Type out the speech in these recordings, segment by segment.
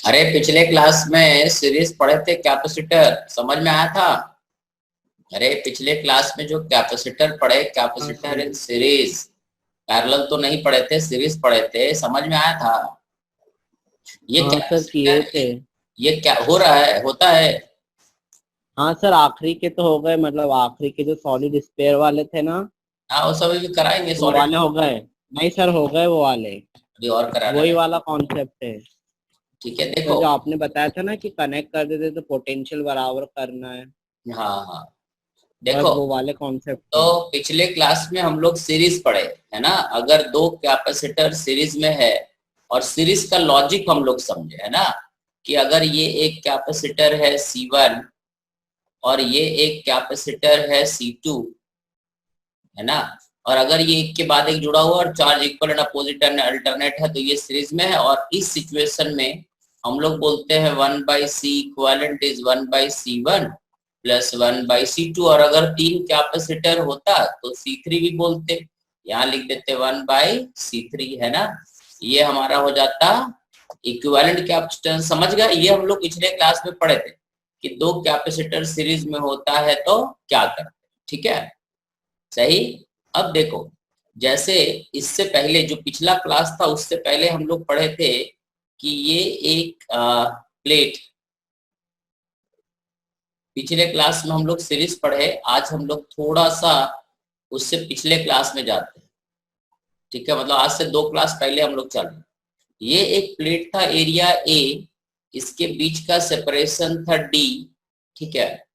अरे पिछले क्लास में सीरीज पढ़े थे, कैपेसिटर समझ में आया था। अरे पिछले क्लास में जो कैपेसिटर पढ़े, हाँ capacitor sir. In series, parallel तो नहीं पढ़े थे, सीरीज पढ़े थे, समझ में आया था। ये हाँ सर, किए कैपेसिटर, थे। ये क्या हो रहा है, होता है। हाँ सर, आखिरी के तो हो गए, मतलब आखिरी के जो सॉलिड स्पेयर वाले थे ना, हाँ वो सब भी कराएंगे, वो सॉलिड वाले हो गए। नहीं सर, हो गए वो वाले। भी और कराना वही है। वाला कॉन्सेप्ट है। ठीक है सर, देखो। जो आपने बताया था ना कि कनेक्ट कर देते तो पोटेंशियल बराबर करना है, हाँ हाँ, बस देखो। वो वाले कॉन्सेप्ट थे। तो पिछले क्लास में हम लोग सीरीज पढ़े, है ना। अगर दो कैपेसिटर सीरीज में है और सीरीज का लॉजिक हम लोग समझे, है ना, कि अगर ये एक कैपेसिटर है C1 और ये एक कैपेसिटर है C2, है ना, और अगर ये एक के बाद एक जुड़ा हुआ और charge equal and opposite and alternate है तो ये सीरीज में है। और इस सिचुएशन में हम लोग बोलते हैं 1/C equivalent is 1/C1 plus 1/C2। और अगर तीन कैपेसिटर होता तो C3 भी बोलते, यहाँ लिख देते 1/C3, है ना। ये हमारा हो जाता इक्विवेलेंट कैपेसिटेंस। समझ गए, ये हम लोग पिछले क्लास में पढ़े थे कि दो कैपेसिटर सीरीज में होता है तो क्या करते, ठीक है, सही। अब देखो, जैसे इससे पहले जो पिछला क्लास था उससे पहले हम लोग पढ़े थे कि ये एक प्लेट, पिछले क्लास में हम लोग सीरीज पढ़े, आज हम लोग थोड़ा सा उससे पिछले क्लास में जाते हैं। ठीक है, मतलब आज से दो क्लास पहले हम लोग चल रहे। ये एक प्लेट था, एरिया ए, इसके बीच का सेपरेशन था डी, ठीक है,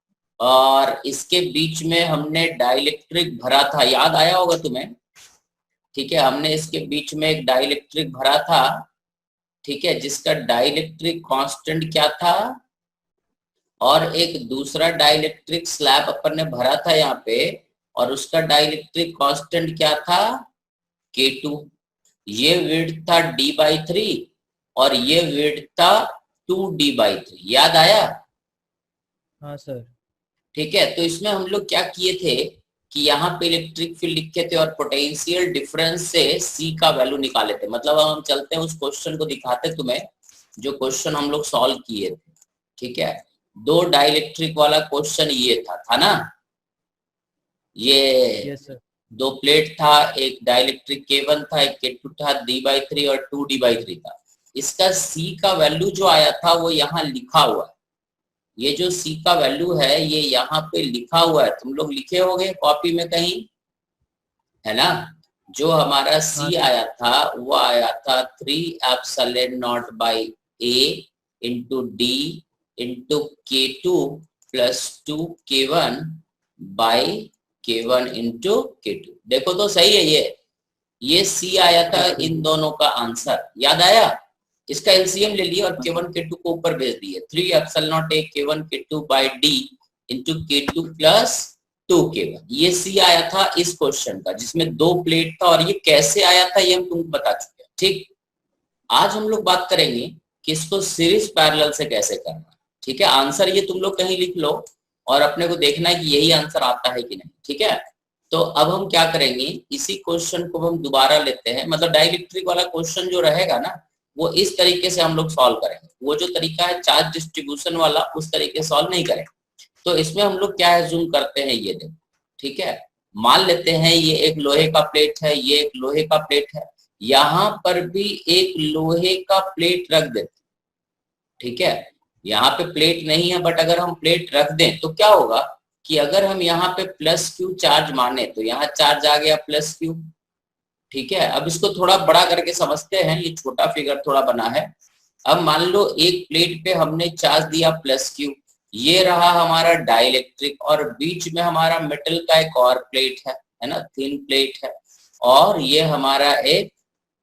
और इसके बीच में हमने डाइलेक्ट्रिक भरा था, याद आया होगा तुम्हें। ठीक है, हमने इसके बीच में एक डाइलेक्ट्रिक भरा था, ठीक है, जिसका डाइलेक्ट्रिक कांस्टेंट क्या था, और एक दूसरा डाइलेक्ट्रिक स्लैब अपन ने भरा था यहाँ पे, और उसका डाइलेक्ट्रिक कांस्टेंट क्या था, K2। ये विड्थ था D/3 और ये विड्थ था 2D/3, याद आया। हाँ सर। ठीक है, तो इसमें हम लोग क्या किए थे कि यहाँ पे इलेक्ट्रिक फील्ड लिखे थे और पोटेंशियल डिफरेंस से C का वैल्यू निकाले थे। मतलब हम चलते हैं उस क्वेश्चन को दिखाते तुम्हें, जो क्वेश्चन हम लोग सॉल्व किए थे। ठीक है, दो डाइलेक्ट्रिक वाला क्वेश्चन ये था ना। ये यस सर। दो प्लेट था, एक डाइलेक्ट्रिक K1 था, एक K2 था, D/3 और 2D/3 था। इसका C का वैल्यू जो आया था वो यहाँ लिखा हुआ है। ये जो C का वैल्यू है ये यहाँ पे लिखा हुआ है, तुम लोग लिखे होंगे कॉपी में कहीं, है ना। जो हमारा हाँ C सर। आया था वो आया था 3ε0/A into D into K2 plus 2K1/K1 into K2। देखो तो सही है, ये C आया था, यस सर। इन दोनों का आंसर याद आया। इसका एलसीएम ले लिया और K1 K2 को ऊपर भेज दिए, 3ε0A K1 K2 by D into K2 plus 2K1। ये C आया था इस क्वेश्चन का, जिसमें दो प्लेट था, और ये कैसे आया था ये हम तुमको बता चुके हैं। ठीक, आज हम लोग बात करेंगे कि इसको सीरीज पैरेलल से कैसे करना। ठीक है, आंसर ये तुम लोग कहीं लिख लो और अपने को देखना है कि यही आंसर आता है कि नहीं। ठीक है, तो अब हम क्या करेंगे, इसी क्वेश्चन को हम दोबारा लेते हैं। मतलब डाइलेक्ट्रिक वाला क्वेश्चन जो रहेगा ना वो इस तरीके से हम लोग सॉल्व करेंगे। वो जो तरीका है चार्ज डिस्ट्रीब्यूशन वाला, उस तरीके सॉल्व नहीं करेंगे। तो इसमें हम लोग क्या एज्यूम करते हैं, ये देखो। ठीक है, मान लेते हैं ये एक लोहे का प्लेट है, ये एक लोहे का प्लेट है, यहां पर भी एक लोहे का प्लेट रख देते। ठीक है, यहाँ पे प्लेट नहीं है बट अगर हम प्लेट रख दें तो क्या होगा कि अगर हम यहाँ पे प्लस क्यू चार्ज माने तो यहाँ चार्ज आ गया प्लस क्यू। ठीक है, अब इसको थोड़ा बड़ा करके समझते हैं, ये छोटा फिगर थोड़ा बना है। अब मान लो एक प्लेट पे हमने चार्ज दिया प्लस क्यू, ये रहा हमारा डाइलेक्ट्रिक, और बीच में हमारा मेटल का एक और प्लेट है ना, थिन प्लेट है, और ये हमारा एक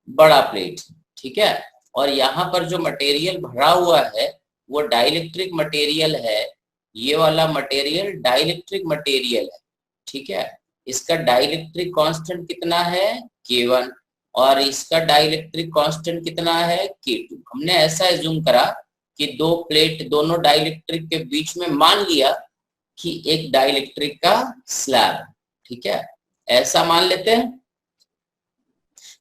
बड़ा प्लेट। ठीक है, और यहाँ पर जो मटेरियल भरा हुआ है वो डाइलेक्ट्रिक मटेरियल है, ये वाला मटेरियल डाइलेक्ट्रिक मटेरियल है। ठीक है, इसका डाइलेक्ट्रिक कांस्टेंट कितना है, K1, और इसका डाइलेक्ट्रिक कांस्टेंट कितना है, K2। हमने ऐसा एज्यूम करा कि दो प्लेट दोनों डाइलेक्ट्रिक के बीच में मान लिया कि एक डाइलेक्ट्रिक का स्लैब। ठीक है, ऐसा मान लेते हैं।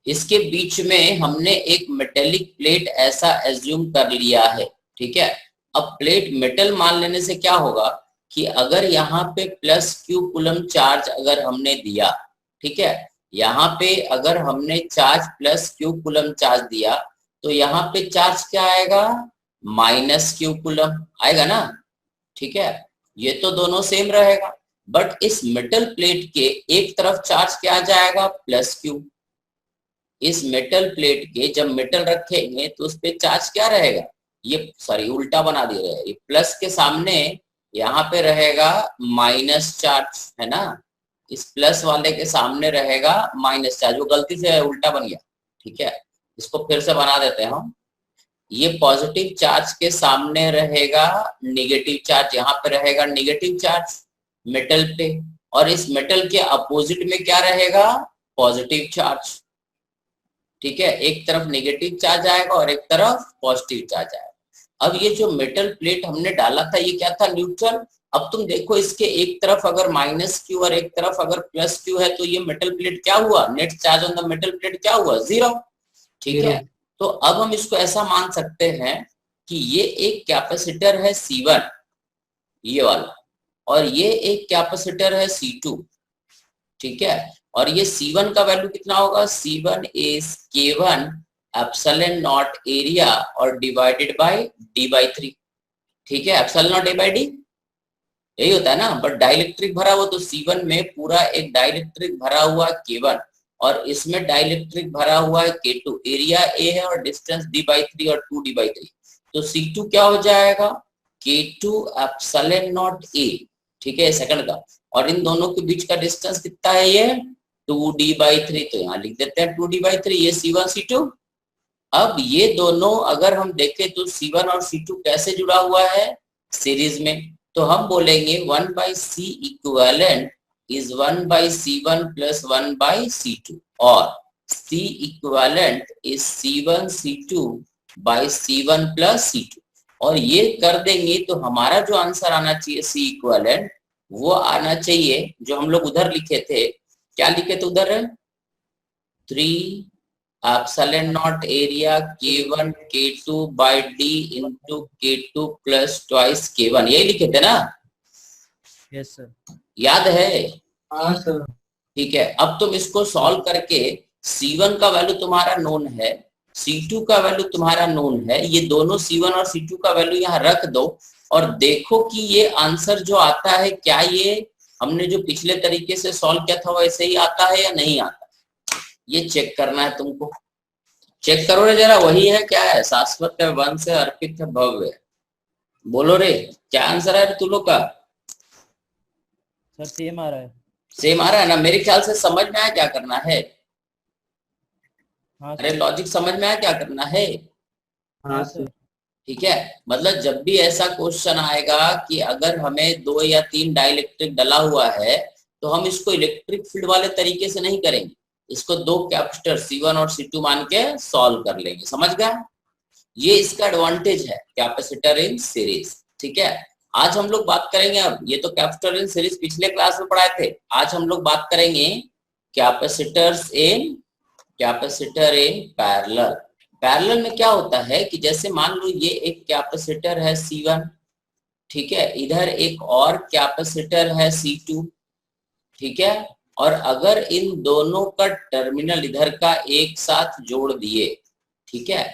इसके बीच में हमने एक मेटेलिक प्लेट ऐसा एज्यूम कर लिया है, ठीक है। अब प्लेट मेटल मान लेने से क्या होगा कि अगर यहाँ पे प्लस क्यू कूलम चार्ज अगर हमने दिया, ठीक है, यहाँ पे अगर हमने charge plus Q coulomb charge दिया तो यहाँ पे चार्ज क्या आएगा, माइनस क्यू कूलम आएगा ना, ठीक है। ये तो दोनों सेम रहेगा, बट इस मेटल प्लेट के एक तरफ चार्ज क्या आ जाएगा, प्लस क्यू। इस मेटल प्लेट के जब मेटल रखेंगे तो उस पे चार्ज क्या रहेगा, ये सॉरी उल्टा बना दे रहे हैं, ये प्लस के सामने यहाँ पे रहेगा माइनस चार्ज, है ना। इस प्लस वाले के सामने रहेगा माइनस चार्ज, वो गलती से उल्टा बन गया, ठीक है। इसको फिर से बना देते हैं हम। ये पॉजिटिव चार्ज के सामने रहेगा नेगेटिव चार्ज, यहाँ पे रहेगा नेगेटिव चार्ज मेटल पे, और इस मेटल के अपोजिट में क्या रहेगा, पॉजिटिव चार्ज, ठीक है। एक तरफ नेगेटिव चार्ज आएगा और एक तरफ पॉजिटिव चार्ज आएगा। अब ये जो मेटल प्लेट हमने डाला था ये क्या था, न्यूट्रल। अब तुम देखो इसके एक तरफ अगर माइनस क्यू और एक तरफ अगर प्लस क्यू है तो ये मेटल प्लेट क्या हुआ, net charge on the metal plate क्या हुआ, 0, ठीक है। तो अब हम इसको ऐसा मान सकते हैं कि ये एक कैपेसिटर है C1 ये वाला, और ये एक कैपेसिटर है C2, ठीक है। और ये C1 का वैल्यू कितना होगा, C1 is K1 epsilon naught area और डिवाइडेड बाय D/3, ठीक है। एप्सिलॉन नॉट A/D यही होता है ना, बट डाइलेक्ट्रिक भरा हुआ तो C1 में पूरा एक डाइलेक्ट्रिक भरा हुआ K1 और इसमें डाइलेक्ट्रिक भरा हुआ है K2, एरिया A है और डिस्टेंस D/3 और 2D/3, तो C2 क्या हो जाएगा, K2 एप्सिलॉन नॉट A, ठीक है, सेकंड का, और इन दोनों के बीच का डिस्टेंस कितना है, ये 2D/3, तो यहाँ लिख देते हैं 2D/3, ये C1 C2। अब ये दोनों अगर हम देखें तो C1 और C2 कैसे जुड़ा हुआ है, सीरीज में, तो हम बोलेंगे 1/C equivalent is 1/C1 plus 1/C2 और C equivalent is C1 C2 by C1 plus C2, और ये कर देंगे तो हमारा जो आंसर आना चाहिए C equivalent वो आना चाहिए जो हम लोग उधर लिखे थे, क्या लिखे थे उधर, 3 epsilon naught area K1 K2 by D into K2 plus twice K1, यही लिखे थे ना। यस सर, याद है, हाँ सर। ठीक है। अब तुम इसको सॉल्व करके C1 का वैल्यू तुम्हारा नोन है, C2 का वैल्यू तुम्हारा नोन है, ये दोनों C1 और C2 का वैल्यू यहाँ रख दो और देखो कि ये आंसर जो आता है क्या ये हमने जो पिछले तरीके से सॉल्व किया था वैसे ही आता है या नहीं आता, ये चेक करना है तुमको। चेक करो रे जरा, वही है क्या है, शाश्वत है, वंश है, अर्पित है, भव्य है, बोलो रे क्या आंसर है तू लोग का। सर सेम आ रहा है, सेम आ रहा है ना, मेरे ख्याल से समझ में आया क्या करना है, हाँ अरे लॉजिक समझ में आया क्या करना है, हाँ सर। ठीक है। मतलब जब भी ऐसा क्वेश्चन आएगा कि अगर हमें 2 या 3 डाइलेक्ट्रिक डला हुआ है तो हम इसको इलेक्ट्रिक फील्ड वाले तरीके से नहीं करेंगे, इसको 2 कैपेसिटर C1 और C2 मान के सॉल्व कर लेंगे, समझ गया। ये इसका एडवांटेज है कैपेसिटर इन सीरीज, ठीक है। आज हम लोग बात करेंगे, अब ये तो कैपेसिटर इन सीरीज पिछले क्लास में पढ़ाए थे, आज हम लोग बात करेंगे कैपेसिटर इन पैरेलल। पैरेलल में क्या होता है कि जैसे मान लो ये एक कैपेसिटर है C1, ठीक है, इधर एक और कैपेसिटर है C2, ठीक है, और अगर इन दोनों का टर्मिनल इधर का एक साथ जोड़ दिए, ठीक है,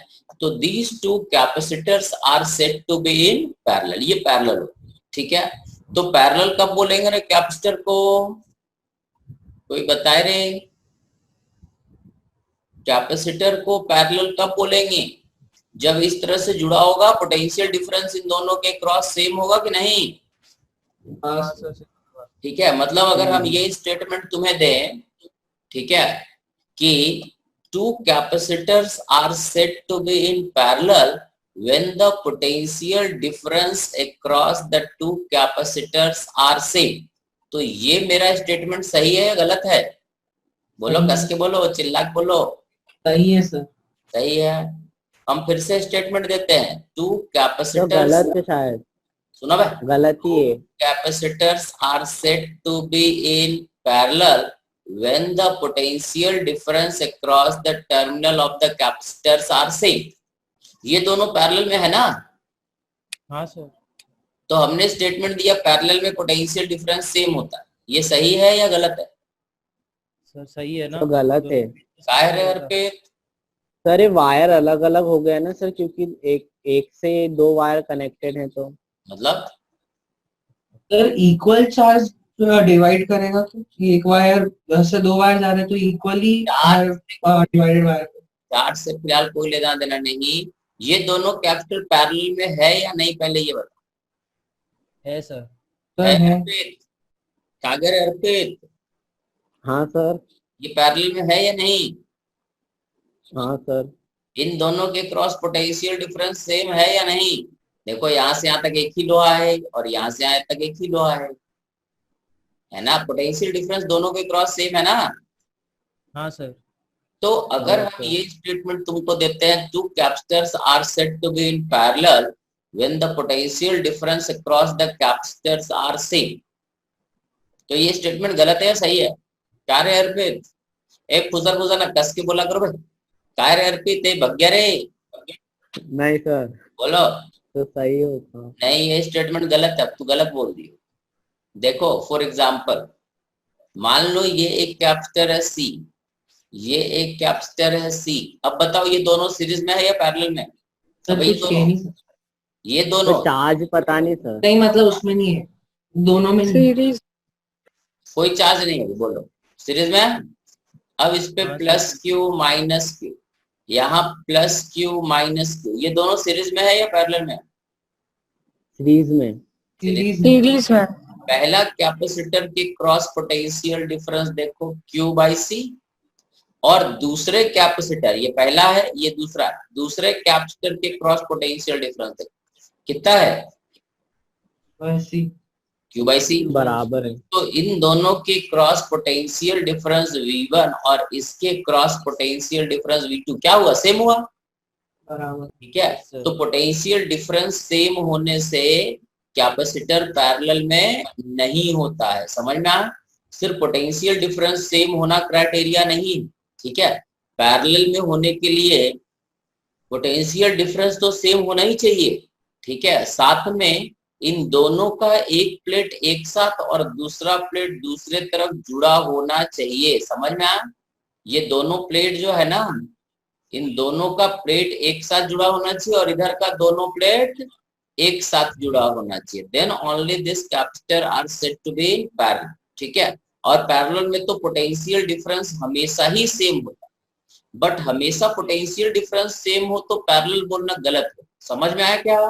तो these two capacitors are said to be in parallel, ये पैरेलल हो, ठीक है। तो पैरेलल कब बोलेंगे रे कैपेसिटर को, कोई बताए रे, कैपेसिटर को पैरेलल कब बोलेंगे, जब इस तरह से जुड़ा होगा, पोटेंशियल डिफरेंस इन दोनों के क्रॉस सेम होगा कि नहीं, ठीक है। मतलब अगर हम ये स्टेटमेंट तुम्हें दें, ठीक है, कि two capacitors are said to be in parallel when the potential difference across the two capacitors are same, तो ये मेरा स्टेटमेंट सही है या गलत है, बोलो कस के बोलो, चिल्ला के बोलो, सही है सर, सही है। हम फिर से स्टेटमेंट देते हैं, टू कैपेसिटर्स, गलत है शायद, सुना भाई, गलत ही है, capacitors are said to be in parallel when the potential difference across the terminal of the capacitors are same। ये दोनों पैरेलल में है ना। हाँ सर। तो हमने स्टेटमेंट दिया पैरेलल में पोटेंशियल डिफरेंस सेम होता है, ये सही है या गलत है? सर सही है ना। तो गलत है काहे रे अर्पित? सर। ये वायर अलग अलग हो गया ना सर, क्योंकि एक से दो वायर कनेक्टेड हैं तो मतलब सर इक्वल चार्ज डिवाइड करेगा तो एक वायर से दो वायर जा रहे हैं तो इक्वली डिवाइडेड वायर। चार्ज से फिलहाल कोई लेना देना नहीं। ये दोनों कैपिटल पैरेलल में है या नहीं, पहले ये बता। है सर। है है। अर्पित? कागर अर्पित, हाँ सर। ये पैरेलल में है या नहीं? हाँ सर। इन दोनों के क्रॉस पोटेंशियल डिफरेंस सेम है या नहीं? देखो यहाँ से यहाँ तक एक ही लोहा है और यहाँ से यहाँ तक एक ही लोहा है ना। पोटेंशियल डिफरेंस दोनों के क्रॉस सेम है ना। हाँ सर। तो अगर हम ये स्टेटमेंट तुमको देते हैं, two capacitors are said to be in parallel when the potential difference across the capacitors are same, तो ये स्टेटमेंट गलत है या सही है? क्या रे अर्पित? एक फुजर ना कस के बोला करो भाई। क्या रे अर्पित, भग गया रे? नहीं सर। बोलो। तो सही होता। नहीं, ये स्टेटमेंट गलत है, अब तू गलत बोल दी। देखो फॉर एग्जांपल, मान लो ये एक कैपेसिटर है सी, ये एक कैपेसिटर है सी। अब बताओ ये दोनों सीरीज में है या पैरेलल में? सर ये कुछ दोनों, ये दोनों तो चार्ज पता नहीं सर। नहीं, मतलब उसमें नहीं है, दोनों में सीरीज कोई चार्ज नहीं है। बोलो सीरीज में। अब इस पे प्लस क्यू माइनस क्यू, यहाँ प्लस क्यू माइनस क्यू, ये दोनों सीरीज में है या पैरेलल में? सीरीज में। सीरीज में। पहला कैपेसिटर की क्रॉस पोटेंशियल डिफरेंस देखो Q बाई सी, और दूसरे कैपेसिटर, ये पहला है ये दूसरा, दूसरे कैपेसिटर के क्रॉस पोटेंशियल डिफरेंस कितना है? Q बाई सी बराबर है। तो इन दोनों के क्रॉस पोटेंशियल डिफरेंस V1 और इसके क्रॉस पोटेंशियल डिफरेंस V2 क्या हुआ? सेम हुआ। ठीक है, तो पोटेंशियल डिफरेंस सेम होने से कैपेसिटर पैरेलल में नहीं होता है। समझ में आया? सिर्फ पोटेंशियल डिफरेंस सेम होना क्राइटेरिया नहीं। ठीक है, पैरेलल में होने के लिए पोटेंशियल डिफरेंस तो सेम होना ही चाहिए। ठीक है, साथ में इन दोनों का एक प्लेट एक साथ और दूसरा प्लेट दूसरे तरफ जुड़ा होना चाहिए। समझ में आया? ये दोनों प्लेट जो है ना, इन दोनों का प्लेट एक साथ जुड़ा होना चाहिए और इधर का दोनों प्लेट एक साथ जुड़ा होना चाहिए। Then only this capacitor are said to be parallel. ठीक है, और पैरेलल में तो पोटेंशियल डिफरेंस हमेशा ही सेम होता है, बट हमेशा पोटेंशियल डिफरेंस सेम हो तो पैरेलल बोलना गलत है। समझ में आया क्या?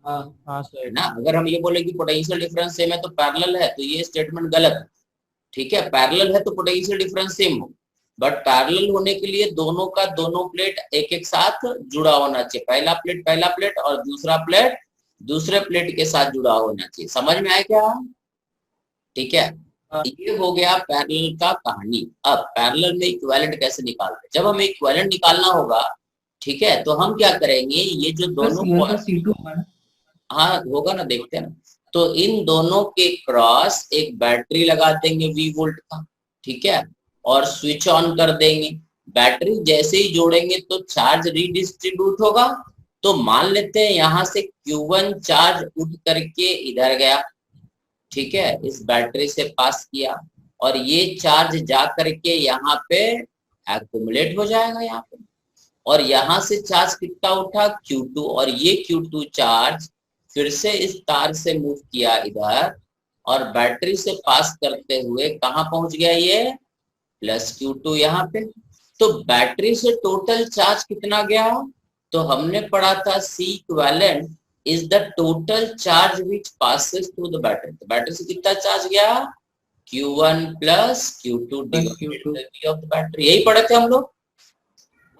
हाँ सर ना, अगर हम ये बोले कि पोटेंशियल डिफरेंस सेम है तो पैरेलल है, तो ये स्टेटमेंट गलत है। ठीक है, पैरेलल है तो पोटेंशियल डिफरेंस सेम हो, बट पैरेलल होने के लिए दोनों का दोनों प्लेट एक एक साथ जुड़ा होना चाहिए। पहला प्लेट और दूसरा प्लेट दूसरे प्लेट के साथ जुड़ा होना चाहिए। समझ में आया क्या? ठीक है, ये हो गया पैरेलल का कहानी। अब पैरेलल में इक्विवेलेंट कैसे निकालते हैं? जब हमें इक्विवेलेंट निकालना होगा, ठीक है, तो हम क्या करेंगे, ये जो दोनों हाँ होगा ना, देखते हैं ना। तो इन दोनों के क्रॉस एक बैटरी लगा देंगे V वोल्ट का। ठीक है, और स्विच ऑन कर देंगे। बैटरी जैसे ही जोड़ेंगे तो चार्ज रीडिस्ट्रीब्यूट होगा। तो मान लेते हैं यहाँ से Q1 चार्ज उठ करके इधर गया। ठीक है, इस बैटरी से पास किया और ये चार्ज जा करके यहाँ पे एक्युमुलेट हो जाएगा यहाँ पे, और यहाँ से चार्ज कितना उठा? Q2, और ये Q2 चार्ज फिर से इस तार से मूव किया इधर और बैटरी से पास करते हुए कहाँ पहुंच गया? ये प्लस Q2 यहाँ पे। तो बैटरी से टोटल चार्ज कितना गया? तो हमने पढ़ा था C equivalent is the total charge which passes through the battery. तो बैटरी से कितना चार्ज गया? Q1 plus Q2 divided of the battery. यही पढ़े थे हम लोग,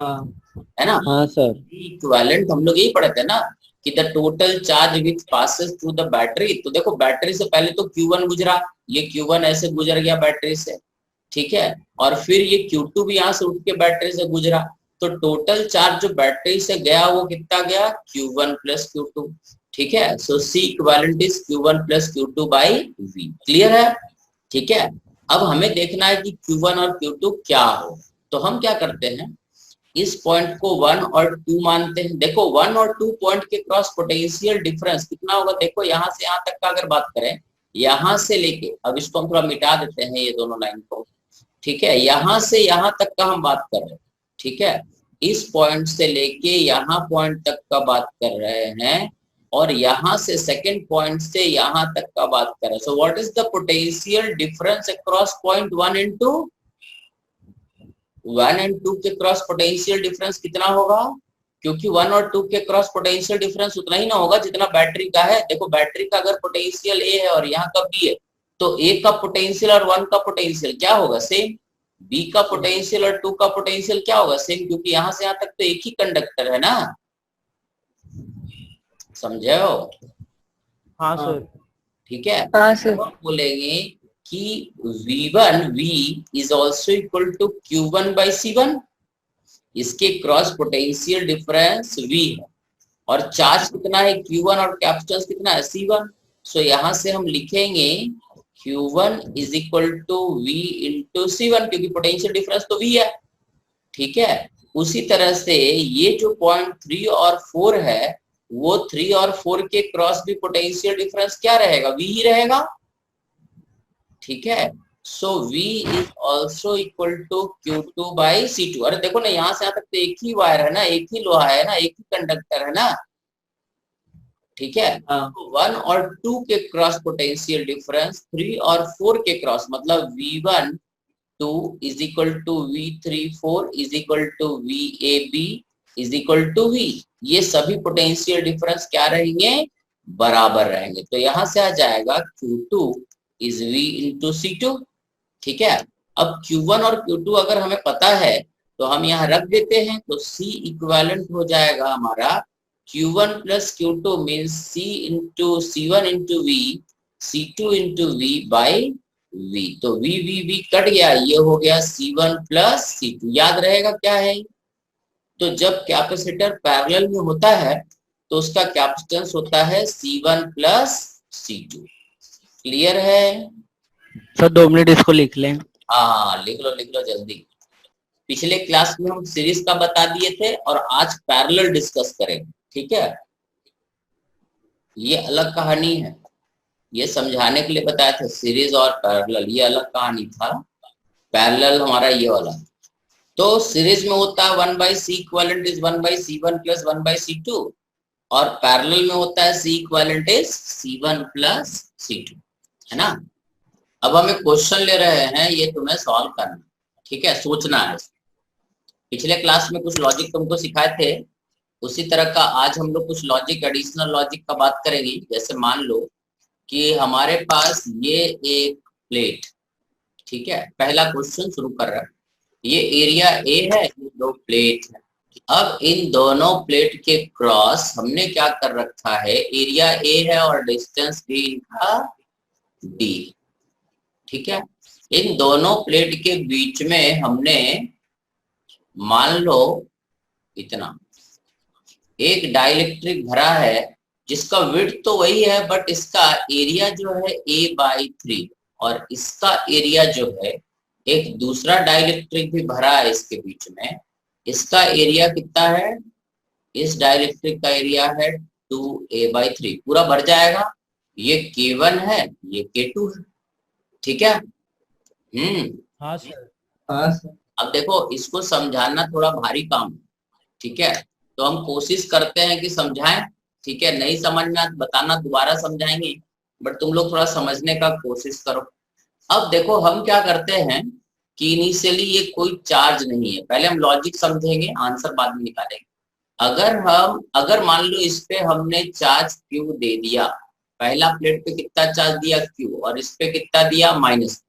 है ना? हाँ सर। इक्विवेलेंट हम लोग यही पढ़े थे ना, कि the total charge which passes through the battery. तो देखो बैटरी से पहले तो Q1 गुजरा, ये Q1 ऐसे गुजर गया बैटरी से। ठीक है, और फिर ये Q2 भी यहाँ से उठ के बैटरी से गुजरा। तो टोटल चार्ज जो बैटरी से गया वो कितना गया? Q1 plus Q2। ठीक है, सो C equivalent is Q1 plus Q2 by V। Clear है? ठीक है, अब हमें देखना है कि Q1 और Q2 क्या हो। तो हम क्या करते हैं, इस पॉइंट को 1 और 2 मानते हैं। देखो 1 और 2 पॉइंट के क्रॉस पोटेंशियल डिफरेंस कितना होगा, देखो यहाँ से यहाँ तक का अगर बात करें, यहाँ से लेके, अब इसको हम थोड़ा मिटा देते हैं ये दोनों लाइन को, ठीक है, यहाँ से यहाँ तक का हम बात कर रहे हैं, ठीक है, इस पॉइंट से लेके यहाँ पॉइंट तक का बात कर रहे हैं, और यहाँ से सेकेंड पॉइंट से यहाँ तक का बात कर रहे हैं। So what is the potential difference across point 1 and 2? 1 and 2 के क्रॉस पोटेंशियल डिफरेंस कितना होगा, क्योंकि 1 और 2 के क्रॉस पोटेंशियल डिफरेंस उतना ही ना होगा जितना बैटरी का है। देखो बैटरी का अगर पोटेंशियल ए है और यहाँ का बी है, तो ए का पोटेंशियल और 1 का पोटेंशियल क्या होगा, सेम। बी का पोटेंशियल और 2 का पोटेंशियल क्या होगा, सेम, क्योंकि यहाँ से यहाँ तक तो एक ही कंडक्टर है ना, समझे हो? हाँ सर। ठीक है, हाँ सर। हम बोलेंगे कि V1 V is also equal to Q1 by C1। इसके क्रॉस पोटेंशियल डिफरेंस V है और चार्ज कितना है Q1 और कैपेसिटेंस कितना है C1। सो यहाँ से हम लिखेंगे Q1 is equal to V into C1, क्योंकि पोटेंशियल डिफरेंस तो V है, ठीक है। उसी तरह से ये जो पॉइंट 3 और 4 है, वो 3 और 4 के क्रॉस भी पोटेंशियल डिफरेंस क्या रहेगा, V ही रहेगा, ठीक है। So V is also equal to Q2 by C2। अरे देखो ना, यहाँ से यहाँ तक तो एक ही वायर है ना, एक ही लोहा है ना, एक ही कंडक्टर है ना, ठीक है। 1 और 2 के क्रॉस पोटेंशियल डिफरेंस 3 और 4 के क्रॉस, मतलब V1 2 is equal to V3 4 is equal to VAB is equal to V। ये सभी पोटेंशियल डिफरेंस क्या रहेंगे, बराबर रहेंगे। तो यहाँ से आ जाएगा Q2 is V into C2, ठीक है। अब Q1 और Q2 अगर हमें पता है तो हम यहाँ रख देते हैं, तो C इक्विवेलेंट हो जाएगा हमारा Q1 plus Q2 means C into C1 into V, C2 into V by V। तो V कट गया, ये हो गया C1 प्लस C2। याद रहेगा क्या है, तो जब कैपेसिटर पैरेलल में होता है तो उसका कैपेसिटेंस होता है C1 प्लस C2। क्लियर है सर? 2 मिनट इसको लिख लें। हाँ लिख लो जल्दी। पिछले क्लास में हम सीरीज का बता दिए थे और आज पैरेलल डिस्कस करेंगे, ठीक है। ये अलग कहानी है, ये समझाने के लिए बताया था, सीरीज और पैरेलल ये अलग कहानी था। पैरेलल हमारा ये वाला, तो सीरीज में होता है 1 by C equivalent is 1 by C1 plus 1 by C2, और पैरेलल में होता है C equivalent is C1 plus C2, है ना। अब हमें क्वेश्चन ले रहे हैं, ये तुम्हें सॉल्व करना, ठीक है, सोचना है। पिछले क्लास में कुछ लॉजिक तुमको सिखाए थे, उसी तरह का आज हम लोग कुछ लॉजिक, एडिशनल लॉजिक का बात करेंगे। जैसे मान लो कि हमारे पास ये एक प्लेट, ठीक है, पहला क्वेश्चन शुरू कर रहा है। ये एरिया ए है, ये दो प्लेट है। अब इन दोनों प्लेट के क्रॉस हमने क्या कर रखा है, एरिया ए है और डिस्टेंस भी इनका डी, ठीक है। इन दोनों प्लेट के बीच में हमने मान लो इतना एक डाइलेक्ट्रिक भरा है, जिसका विड्थ तो वही है बट इसका एरिया जो है A/3, और इसका एरिया जो है, एक दूसरा डाइलेक्ट्रिक भी भरा है इसके बीच में, इसका एरिया कितना है, इस डाइलेक्ट्रिक का एरिया है 2A/3, पूरा भर जाएगा। ये K1 है, ये K2 है, ठीक है। हाँ सर। हाँ सर। अब देखो इसको समझाना थोड़ा भारी काम, ठीक है, तो हम कोशिश करते हैं कि समझाएं, ठीक है। नहीं समझना बताना, दोबारा समझाएंगे, बट तुम लोग थोड़ा समझने का कोशिश करो। अब देखो हम क्या करते हैं कि इनिशियली ये कोई चार्ज नहीं है, पहले हम लॉजिक समझेंगे, आंसर बाद में निकालेंगे। अगर मान लो इस पे हमने चार्ज Q दे दिया, पहला प्लेट पे कितना चार्ज दिया Q, और इस पे कितना दिया माइनस,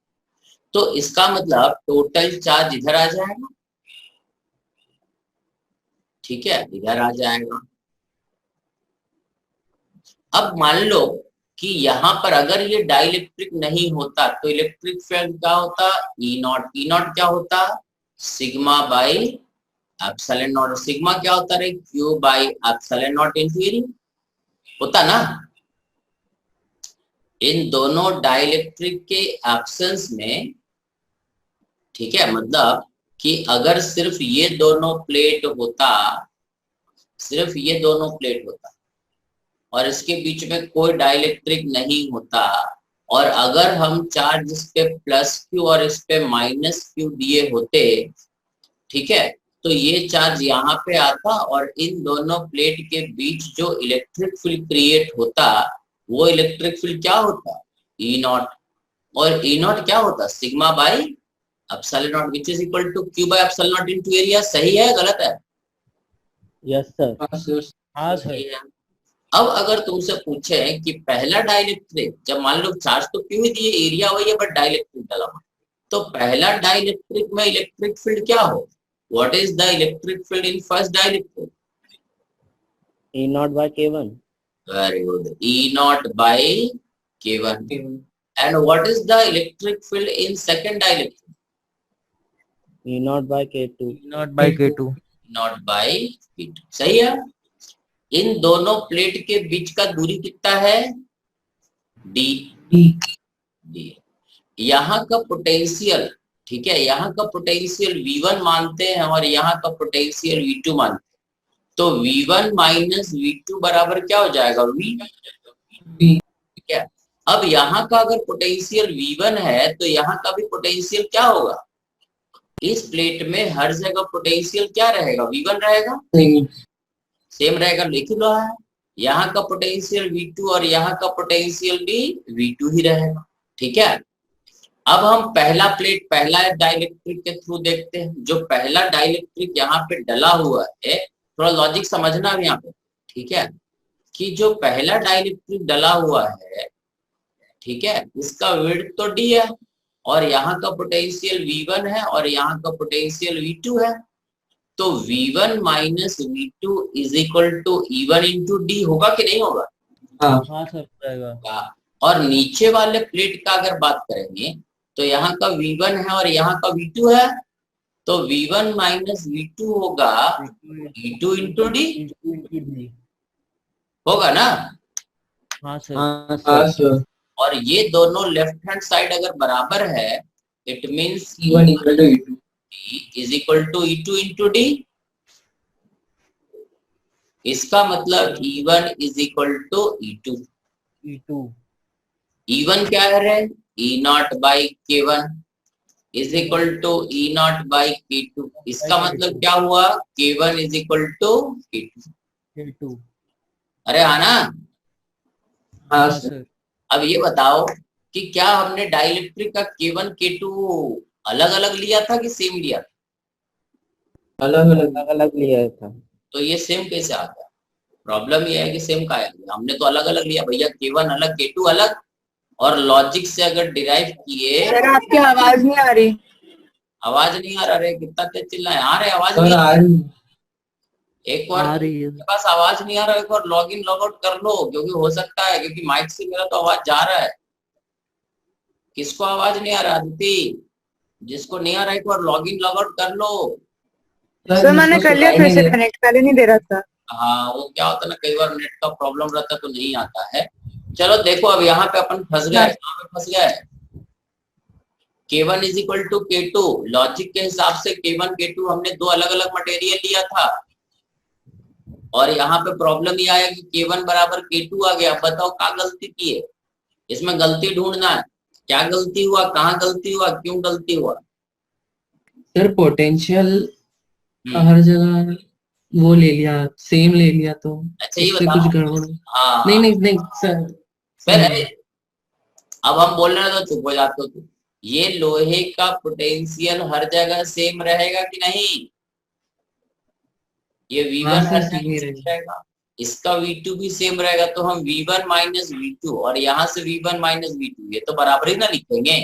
तो इसका मतलब टोटल चार्ज इधर आ जाएगा, ठीक है, इधर आ जाएगा। अब मान लो कि यहाँ पर अगर ये डाइलेक्ट्रिक नहीं होता तो इलेक्ट्रिक फील्ड क्या होता, E0 क्या होता, sigma by epsilon not. Sigma क्या होता है, Q by epsilon not into area होता ना। इन दोनों डाइलेक्ट्रिक के एब्सेंस में ठीक है, मतलब कि अगर सिर्फ ये दोनों प्लेट होता, सिर्फ ये दोनों प्लेट होता और इसके बीच में कोई डाइलेक्ट्रिक नहीं होता, और अगर हम चार्ज इस पे प्लस क्यू और इस पे माइनस क्यू दिए होते, ठीक है, तो ये चार्ज यहाँ पे आता और इन दोनों प्लेट के बीच जो इलेक्ट्रिक फील्ड क्रिएट होता, वो इलेक्ट्रिक फील्ड क्या होता, ई नॉट। और ई नॉट क्या होता, sigma by epsilon naught which is equal to Q by epsilon naught into area. सही है गलत है? Yes sir. हाँ सही सर। है। अब अगर तुमसे पूछे कि पहला डाइलेक्ट्रिक, जब मान लो चार्ज तो क्यों ही दिए, एरिया वही है, बट डाइलेक्ट्रिक डाला हुआ, तो पहला डाइलेक्ट्रिक में इलेक्ट्रिक फील्ड क्या हो, what is the electric field in first dielectric? E naught by K1. Very good. E naught by K1. And what is the electric field in second dielectric? E naught by K2. Naught by K2। Not by K2. सही है। इन दोनों plate के बीच का दूरी कितना है, D। D। यहाँ का पोटेंशियल, ठीक है, यहाँ का पोटेंशियल V1 मानते हैं और यहाँ का पोटेंशियल V2 मानते हैं, तो V1 माइनस V2 बराबर क्या हो जाएगा, V। ठीक है, अब यहाँ का अगर पोटेंशियल V1 है तो यहाँ का भी पोटेंशियल क्या होगा, इस प्लेट में हर जगह पोटेंशियल क्या रहेगा, V1 रहेगा, सेम रहेगा, लिख लो है। यहाँ का पोटेंशियल V2 और यहाँ का पोटेंशियल भी V2 ही रहेगा। ठीक है, अब हम पहला प्लेट, पहला डाइलेक्ट्रिक के थ्रू देखते हैं। जो पहला डाइलेक्ट्रिक यहाँ पे डला हुआ है, थोड़ा लॉजिक समझना अब यहाँ पे, ठीक है, कि जो पहला डाइलेक्ट्रिक डला हुआ है, ठीक है, इसका विड्थ तो D है और यहाँ का पोटेंशियल V1 है और यहाँ का पोटेंशियल V2 है, तो V1 minus V2 is equal to E1 into D होगा कि नहीं होगा? हाँ सर रहेगा। और नीचे वाले प्लेट का अगर बात करेंगे तो यहाँ का V1 है और यहाँ का V2 है, तो V1 माइनस V2 होगा E2 इंटू D होगा ना? हाँ सर। हाँ सर। और ये दोनों लेफ्ट हैंड साइड अगर बराबर है, it means E1 equal to E2 is equal to E2 into D। इसका मतलब E1 is equal to E2। E1 क्या है, E naught by K1 is equal to E naught by K2। इसका मतलब क्या हुआ, K1 is equal to K2। अरे हाँ ना? हाँ सर। अब ये बताओ कि क्या हमने डाइलेक्ट्रिक का K1 K2 अलग अलग लिया था कि सेम लिया था? अलग अलग अलग अलग लिया था। तो ये सेम कैसे आ गया? प्रॉब्लम ये है कि सेम का आया, हमने तो अलग अलग लिया भैया, K1 अलग K2 अलग, और लॉजिक से अगर डिराइव किए। सर आपकी आवाज नहीं आ रही। आवाज नहीं आ रहा? अरे कितना तेज चिल्ला है, आ रहे आवाज सर नहीं? आ रही है। एक बार आ रही है। मेरे पास आवाज नहीं आ रहा, एक बार लॉग इन लॉग आउट कर लो, क्योंकि हो सकता है, क्योंकि माइक से मेरा तो आवाज जा रहा है। किसको आवाज नहीं आ रहा अदिति? जिसको नहीं आ रहा एक बार लॉग इन लॉग आउट कर लो। सर मैंने कर लिया फिर से कनेक्ट, पहले नहीं दे रहा था। हाँ, वो क्या होता है ना, कई बार नेट का प्रॉब्लम रहता है तो नहीं आता है। चलो देखो, अब यहाँ पे अपन फंस गए, कहाँ पे फंस गए, K1 is equal to K2। Logic के हिसाब से K1 K2 हमने दो अलग अलग मटेरियल लिया था, और यहाँ पे प्रॉब्लम ये आया कि K1 बराबर K2 आ गया। बताओ क्या गलती की है, इसमें गलती ढूंढना है, क्या गलती हुआ, कहाँ गलती हुआ, क्यों गलती हुआ? सर पोटेंशियल हर जगह वो ले लिया, सेम ले लिया, तो अच्छा ये उससे बताओ। कुछ गड़बड़। हाँ नहीं नहीं नहीं सर। फिर अब हम बोल रहे हैं तो चुप हो जाते हो तुम। ये लोहे का पोटेंशियल हर जगह सेम रहेगा कि नहीं? ये V1 हर जगह सेम रहेगा, इसका V2 भी सेम रहेगा, तो हम V1 माइनस V2 और यहाँ से V1 माइनस V2, ये तो बराबर ही ना लिखेंगे।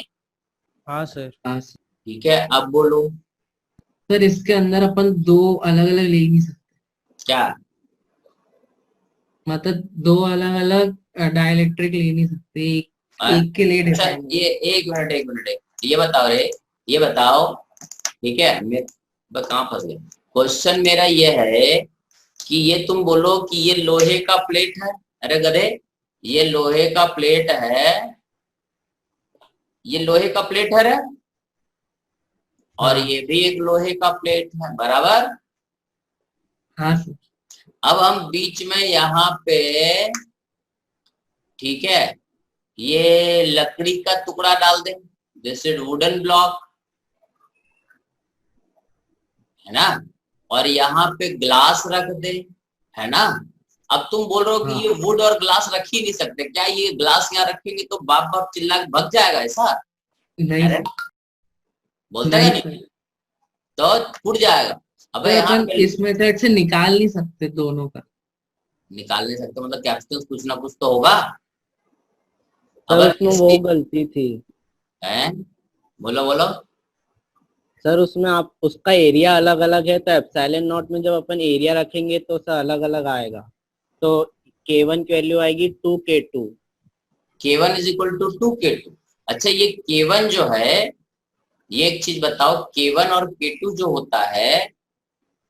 हाँ सर। ठीक है, अब बोलो। सर इसके अंदर अपन दो अलग अलग ले नहीं सकते, क्या मतलब दो अलग अलग डाइलेक्ट्रिक ले नहीं सकते, एक के लिए अच्छा, डिजाइन। ये एक मिनट ये बताओ रे, ये बताओ, ठीक है, मैं कहाँ फंस गया। क्वेश्चन मेरा ये है कि ये तुम बोलो कि ये लोहे का प्लेट है, अरे गधे, ये लोहे का प्लेट है, ये लोहे का प्लेट है रे, और ये भी एक लोहे का प्लेट है, बराबर। हाँ सर। अब हम बीच में यहाँ पे, ठीक है, ये लकड़ी का टुकड़ा डाल दें, दिस इज वुडन ब्लॉक, है ना, और यहाँ पे ग्लास रख दे, है ना। अब तुम बोल रहे हो कि ये वुड और ग्लास रख ही नहीं सकते, क्या ये ग्लास यहाँ रखेंगे तो बाप बाप चिल्ला के भग जाएगा ऐसा? नहीं बोलते हैं नहीं, तो फूट जाएगा। अब यहाँ पे इस मेथड से निकाल नहीं सकते दोनों का। निकाल नहीं सकते मतलब कैप्शन कुछ ना कुछ तो होगा। सर उसमें वो गलती थी। है, बोलो बोलो। सर उसमें आप उसका एरिया अलग अलग है, तो एप्सिलॉन नॉट में जब अपन एरिया रखेंगे तो सर अलग अलग आएगा, तो K1 की वैल्यू आएगी 2K2। K1 is equal to 2K2। अच्छा ये K1 जो है, ये एक चीज बताओ, K1 और K2 जो होता है,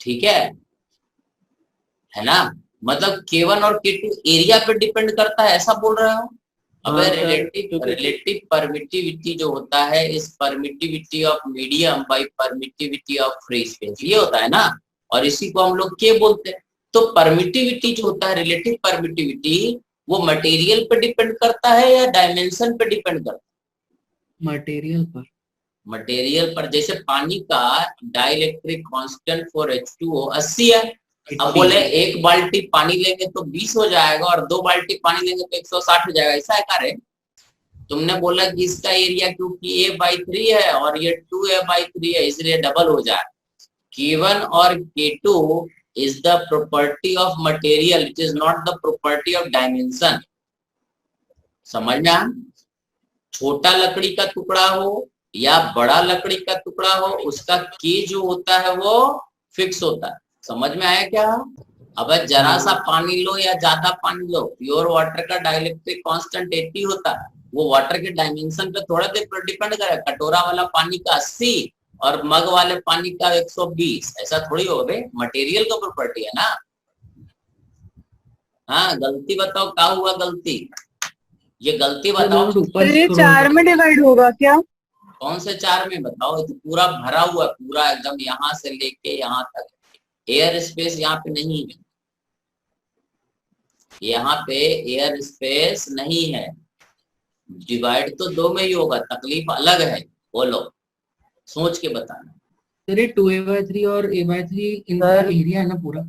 ठीक है ना, मतलब K1 और K2 एरिया पे डिपेंड करता है, ऐसा बोल रहे हो? अब रिलेटिव परमिटिविटी जो होता है इस permittivity of medium by permittivity of free space, ये होता है ना, और इसी को हम लोग K बोलते हैं। तो परमिटिविटी जो होता है, रिलेटिव परमिटिविटी, वो मटेरियल पे डिपेंड करता है या डायमेंशन पे डिपेंड करता है? मटेरियल पर। मटेरियल पर। जैसे पानी का डाइलेक्ट्रिक कांस्टेंट फॉर H2O 80 है। अब बोले एक बाल्टी पानी लेंगे तो 20 हो जाएगा और 2 बाल्टी पानी लेंगे तो 160 हो जाएगा, ऐसा है क्या रे? तुमने बोला कि इसका एरिया क्योंकि A/3 है और ये 2A/3 है इसलिए डबल हो जाए। K1 और K2 is the property of material, it is not the property of dimension। समझ में आया? छोटा लकड़ी का टुकड़ा हो या बड़ा लकड़ी का टुकड़ा हो, उसका K जो होता है वो फिक्स होता है। समझ में आया क्या? अब जरा सा पानी लो या ज्यादा पानी लो, प्योर वाटर का डाइलेक्ट्रिक कांस्टेंट 80 होता है, वो वाटर के डायमेंशन पे थोड़ा डिपेंड करेगा। कटोरा वाला पानी का 80 और मग वाले पानी का 120, ऐसा थोड़ी हो बे, मटेरियल का प्रॉपर्टी है ना। हाँ गलती बताओ, क्या हुआ गलती? ये गलती बताओ। तो ये 4 में डिवाइड होगा क्या? कौन से 4 में बताओ? तो पूरा भरा हुआ, पूरा एकदम यहाँ से लेके यहाँ तक। एयर स्पेस यहाँ पे नहीं है, यहाँ पे एयर स्पेस नहीं है। डिवाइड तो 2 में ही होगा, तकलीफ अलग है। बोलो, सोच के बताना। सर 2A/3 और A/3 इनका एरिया है ना पूरा।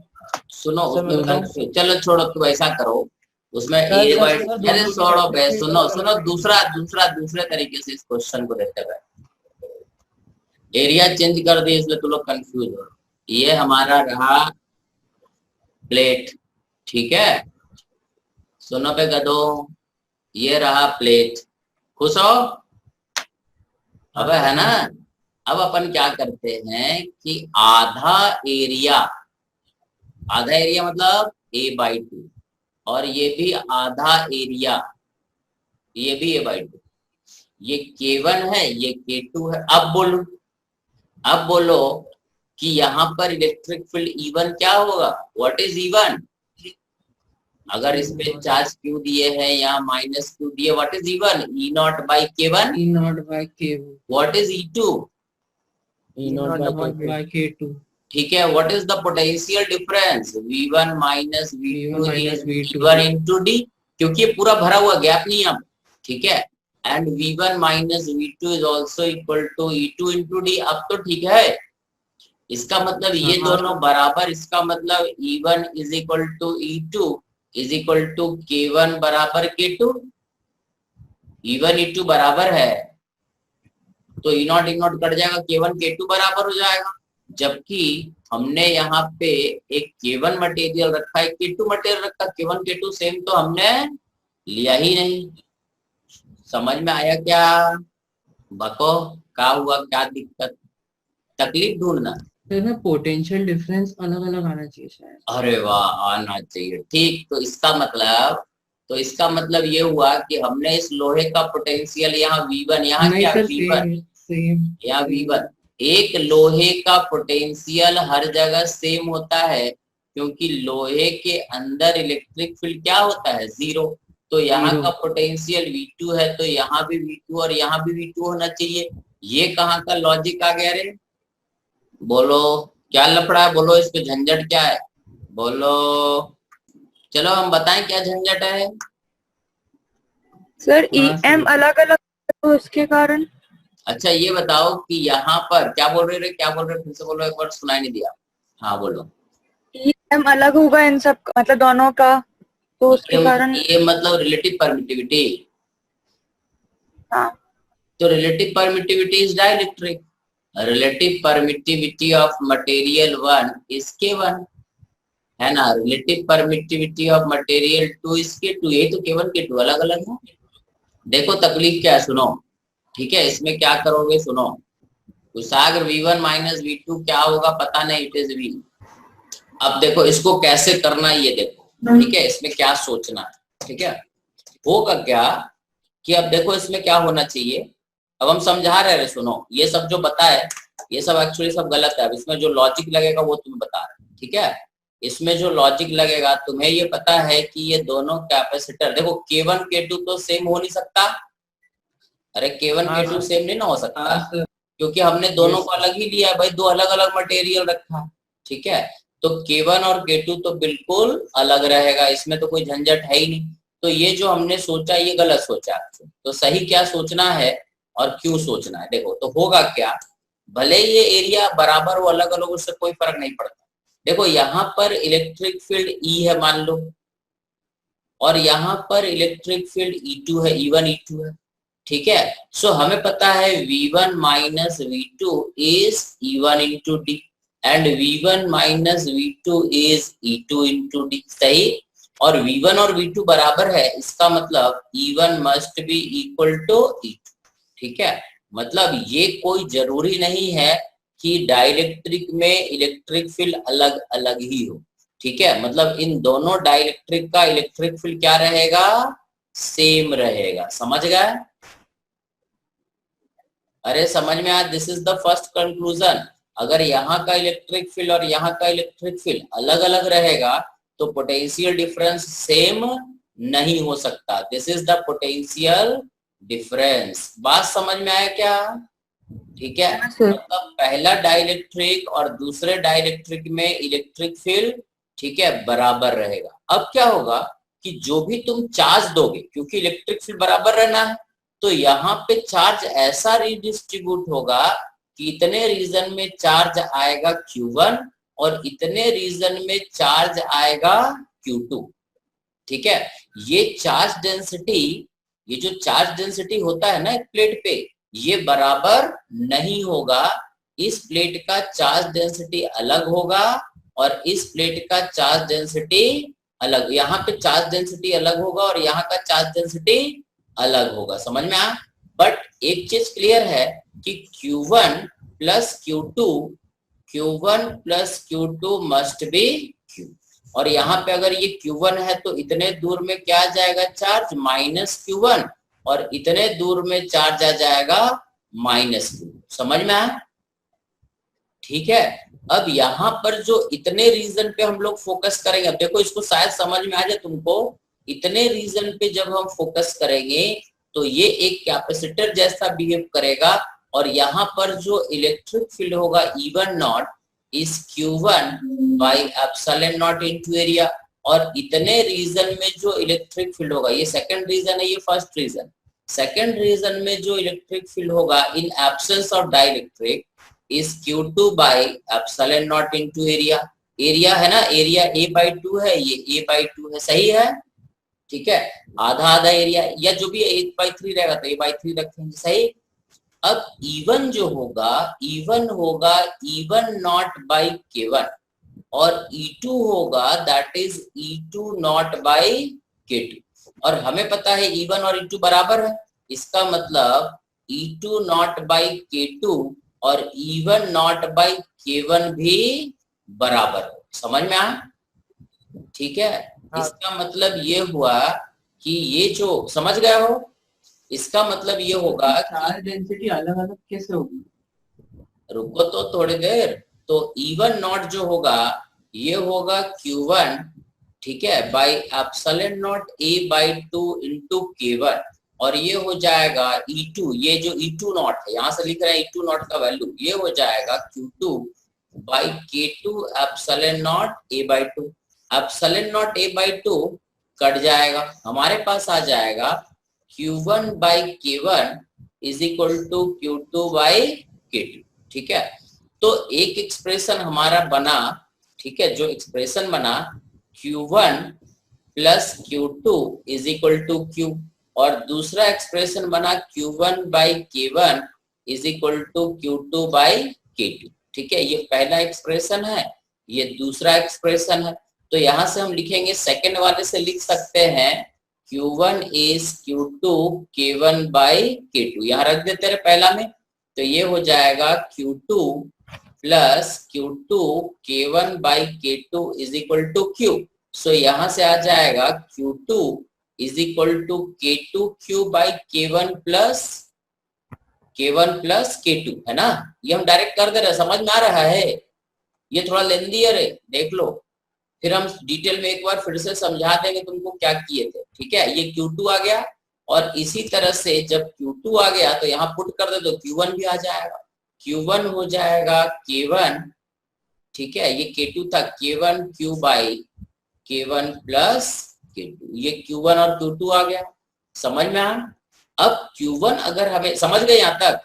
सुनो उसमें, चलो छोड़ो, तो ऐसा करो उसमें अरे छोड़ो बे, सुनो सुनो, दूसरे तरीके से इस क्वेश्चन को देखते हुए, एरिया चेंज कर दिए इसलिए तुम लोग कंफ्यूज हो। ये हमारा रहा प्लेट, ठीक है, सुनो पे गधो, ये रहा प्लेट, खुश हो? अब है ना, अब अपन क्या करते हैं कि आधा एरिया मतलब A/2, और ये भी आधा एरिया, ये भी A/2, ये K1 है, ये K2 है। अब बोलो कि यहाँ पर इलेक्ट्रिक फील्ड E1 क्या होगा? What is E1? अगर इसमें चार्ज Q दिए हैं यहाँ माइनस Q दिए, what is E1? E0/K1। E0/K1। What is E2? E0/K2। ठीक है, what is the potential difference? V1 minus V2 is V1 into D, क्योंकि ये पूरा भरा हुआ, गैप नहीं है, ठीक है। And V1 minus V2 is also equal to E2 into D। अब तो ठीक है, इसका मतलब ये दोनों बराबर, इसका मतलब E1 is equal to E2 is equal to K1 बराबर K2। E1 E2 बराबर है तो E0 कट जाएगा, K1 K2 बराबर हो जाएगा। जबकि हमने यहाँ पे एक K1 मटेरियल रखा है, K2 मटेरियल रखा, K1 K2 सेम तो हमने लिया ही नहीं। समझ में आया क्या? बको, क्या हुआ, क्या दिक्कत? तकलीफ ढूंढना, पोटेंशियल डिफरेंस अलग अलग आना चाहिए शायद। अरे वाह, आना चाहिए, ठीक। तो इसका मतलब ये हुआ कि हमने इस लोहे का पोटेंशियल यहाँ V1, यहाँ क्या V1, यहाँ V1। एक लोहे का पोटेंशियल हर जगह सेम होता है, क्योंकि लोहे के अंदर इलेक्ट्रिक फील्ड क्या होता है? 0। तो यहाँ का पोटेंशियल V2 है, तो यहाँ भी V2 और यहाँ भी V2 होना चाहिए। ये कहाँ का लॉजिक आ गया रे? बोलो क्या लफड़ा है, बोलो इस पे झंझट क्या है, बोलो। चलो हम बताएं क्या झंझट है। सर ई हाँ, एम सर। अलग अलग तो उसके कारण। अच्छा ये बताओ कि यहाँ पर क्या बोल रहे थे, क्या बोल रहे, फिर से बोलो एक बार, सुनाई नहीं दिया। हाँ बोलो। ई एम अलग होगा इन सब का, मतलब दोनों का, तो उसके कारण। ये मतलब रिलेटिव परमिटिविटी। हाँ तो relative permittivity is dielectric. Relative permittivity of material 1 is K1, है ना। Relative permittivity of material 2 is K2। यही तो K1 K2 अलग अलग है। देखो तकलीफ क्या है, सुनो, ठीक है। इसमें क्या करोगे, सुनो। कुशाग्र V1 माइनस V2 क्या होगा पता नहीं, इट इज V। अब देखो इसको कैसे करना है ये देखो, ठीक है। इसमें क्या सोचना है, ठीक है। होगा क्या कि अब देखो इसमें क्या होना चाहिए। अब हम समझा रहे हैं, सुनो। ये सब जो बताए ये सब एक्चुअली सब गलत है। अब इसमें जो लॉजिक लगेगा वो तुम्हें बता रहे हैं, ठीक है। इसमें जो लॉजिक लगेगा, तुम्हें ये पता है कि ये दोनों कैपेसिटर, देखो K1 K2 तो सेम हो नहीं सकता। अरे K1 हाँ, K2 सेम नहीं ना हो सकता, हाँ, सर। क्योंकि हमने दोनों को अलग ही लिया है भाई, दो अलग अलग मटेरियल रखा, ठीक है। तो K1 और K2 तो बिल्कुल अलग रहेगा, इसमें तो कोई झंझट है ही नहीं। तो ये जो हमने सोचा ये गलत सोचा। तो सही क्या सोचना है और क्यों सोचना है, देखो। तो होगा क्या, भले ये एरिया बराबर हो अलग अलग, उससे कोई फर्क नहीं पड़ता। देखो यहाँ पर इलेक्ट्रिक फील्ड E है मान लो, और यहाँ पर इलेक्ट्रिक फील्ड E2 है, E1 E2 है, ठीक है। सो हमें पता है V1 minus V2 is E1 into D, and V1 minus V2 is E2 into D, सही। और V1 और V2 बराबर है, इसका मतलब E1 must be equal to E2, ठीक है। मतलब ये कोई जरूरी नहीं है कि डाइलेक्ट्रिक में इलेक्ट्रिक फील्ड अलग अलग ही हो, ठीक है। मतलब इन दोनों डाइलेक्ट्रिक का इलेक्ट्रिक फील्ड क्या रहेगा, सेम रहेगा, समझ गए। अरे समझ में आया, this is the first conclusion. अगर यहाँ का इलेक्ट्रिक फील्ड और यहाँ का इलेक्ट्रिक फील्ड अलग अलग रहेगा तो पोटेंशियल डिफरेंस सेम नहीं हो सकता। This is the potential difference. बात समझ में आया क्या, ठीक है। मतलब पहला डाइलेक्ट्रिक और दूसरे डाइलेक्ट्रिक में इलेक्ट्रिक फील्ड, ठीक है, बराबर रहेगा। अब क्या होगा कि जो भी तुम चार्ज दोगे, क्योंकि इलेक्ट्रिक फील्ड बराबर रहना है, तो यहाँ पे चार्ज ऐसा रिडिस्ट्रीब्यूट होगा कि इतने रीजन में चार्ज आएगा Q1 और इतने रीजन में चार्ज आएगा Q2, ठीक है। ये चार्ज डेंसिटी, ये जो चार्ज डेंसिटी होता है ना एक प्लेट पे, ये बराबर नहीं होगा। इस प्लेट का चार्ज डेंसिटी अलग होगा और इस प्लेट का चार्ज डेंसिटी अलग, यहाँ पे चार्ज डेंसिटी अलग होगा और यहाँ का चार्ज डेंसिटी अलग होगा, समझ में आया। बट एक चीज क्लियर है कि Q1 plus Q2, Q1 plus Q2 must be Q, और यहाँ पे अगर ये Q1 है तो इतने दूर में क्या आ जाएगा चार्ज, माइनस Q1, और इतने दूर में चार्ज आ जाएगा माइनस Q, समझ में आया, ठीक है। अब यहाँ पर जो इतने रीजन पे हम लोग फोकस करेंगे, अब देखो इसको शायद समझ में आ जाए तुमको। इतने रीजन पे जब हम फोकस करेंगे तो ये एक कैपेसिटर जैसा बिहेव करेगा, और यहाँ पर जो इलेक्ट्रिक फील्ड होगा E1 not is Q1 by epsilon naught into area, और इतने रीजन में जो इलेक्ट्रिक फील्ड होगा, ये सेकंड रीजन है, ये फर्स्ट रीजन। सेकंड रीजन में जो इलेक्ट्रिक फील्ड होगा in absence of dielectric is Q2 by epsilon naught into area. Area है ना, एरिया A/2 है, ये A/2 है, सही है, ठीक है। आधा आधा एरिया, या जो भी 8/3 रहेगा तो A/3 रखेंगे, सही। अब E1 जो होगा, E1 होगा E1 नॉट बाई K1, और E2 होगा that is E2 not by K2, और हमें पता है E1 और E2 बराबर है, इसका मतलब E2 नॉट बाई K2 और E1 नॉट बाई K1 भी बराबर हो, समझ में आया, ठीक है। इसका मतलब ये हुआ कि ये जो समझ गए हो, इसका मतलब ये होगा चार्ज डेंसिटी अलग अलग कैसे होगी, रुको तो थोड़ी देर। तो E1 नॉट जो होगा ये होगा Q1, ठीक है, by epsilon not A/2 into K1, और ये हो जाएगा E2, ये जो E2 नॉट है यहाँ से लिख रहे हैं E2 नॉट का वैल्यू, ये हो जाएगा Q2 by K2 epsilon naught A by 2। Epsilon naught A by 2 cut जाएगा, हमारे पास आ जाएगा Q1 by K1 is equal to Q2 by K2। ठीक है, तो एक एक्सप्रेशन हमारा बना, ठीक है, जो एक्सप्रेशन बना Q1 plus Q2 is equal to Q, और दूसरा एक्सप्रेशन बना Q1 by K1 is equal to Q2 by K2। ठीक है, ये पहला एक्सप्रेशन है, ये दूसरा एक्सप्रेशन है। तो यहां से हम लिखेंगे, सेकंड वाले से लिख सकते हैं Q1 is Q2 K1 by K2, यहाँ रख देते हैं पहला में, तो ये हो जाएगा Q2 plus Q2 K1 by K2 is equal to Q। So यहाँ से आ जाएगा Q2 is equal to K2 Q by K1 plus K2, है ना। ये हम डायरेक्ट कर दे रहे हैं, समझ में आ रहा है, ये थोड़ा लेंदी है, देख लो, फिर हम डिटेल में एक बार फिर से समझा देंगे तुमको क्या किए थे। ठीक है, ये Q2 आ गया, और इसी तरह से जब Q2 आ गया तो यहाँ पुट कर दे तो Q1 भी आ जाएगा, Q1 हो जाएगा K1, ठीक है, ये K2 था, K1 Q by K1 plus K2, ये Q1 और Q2 आ गया, समझ में आ। अब Q1 अगर हमें समझ गए यहाँ तक,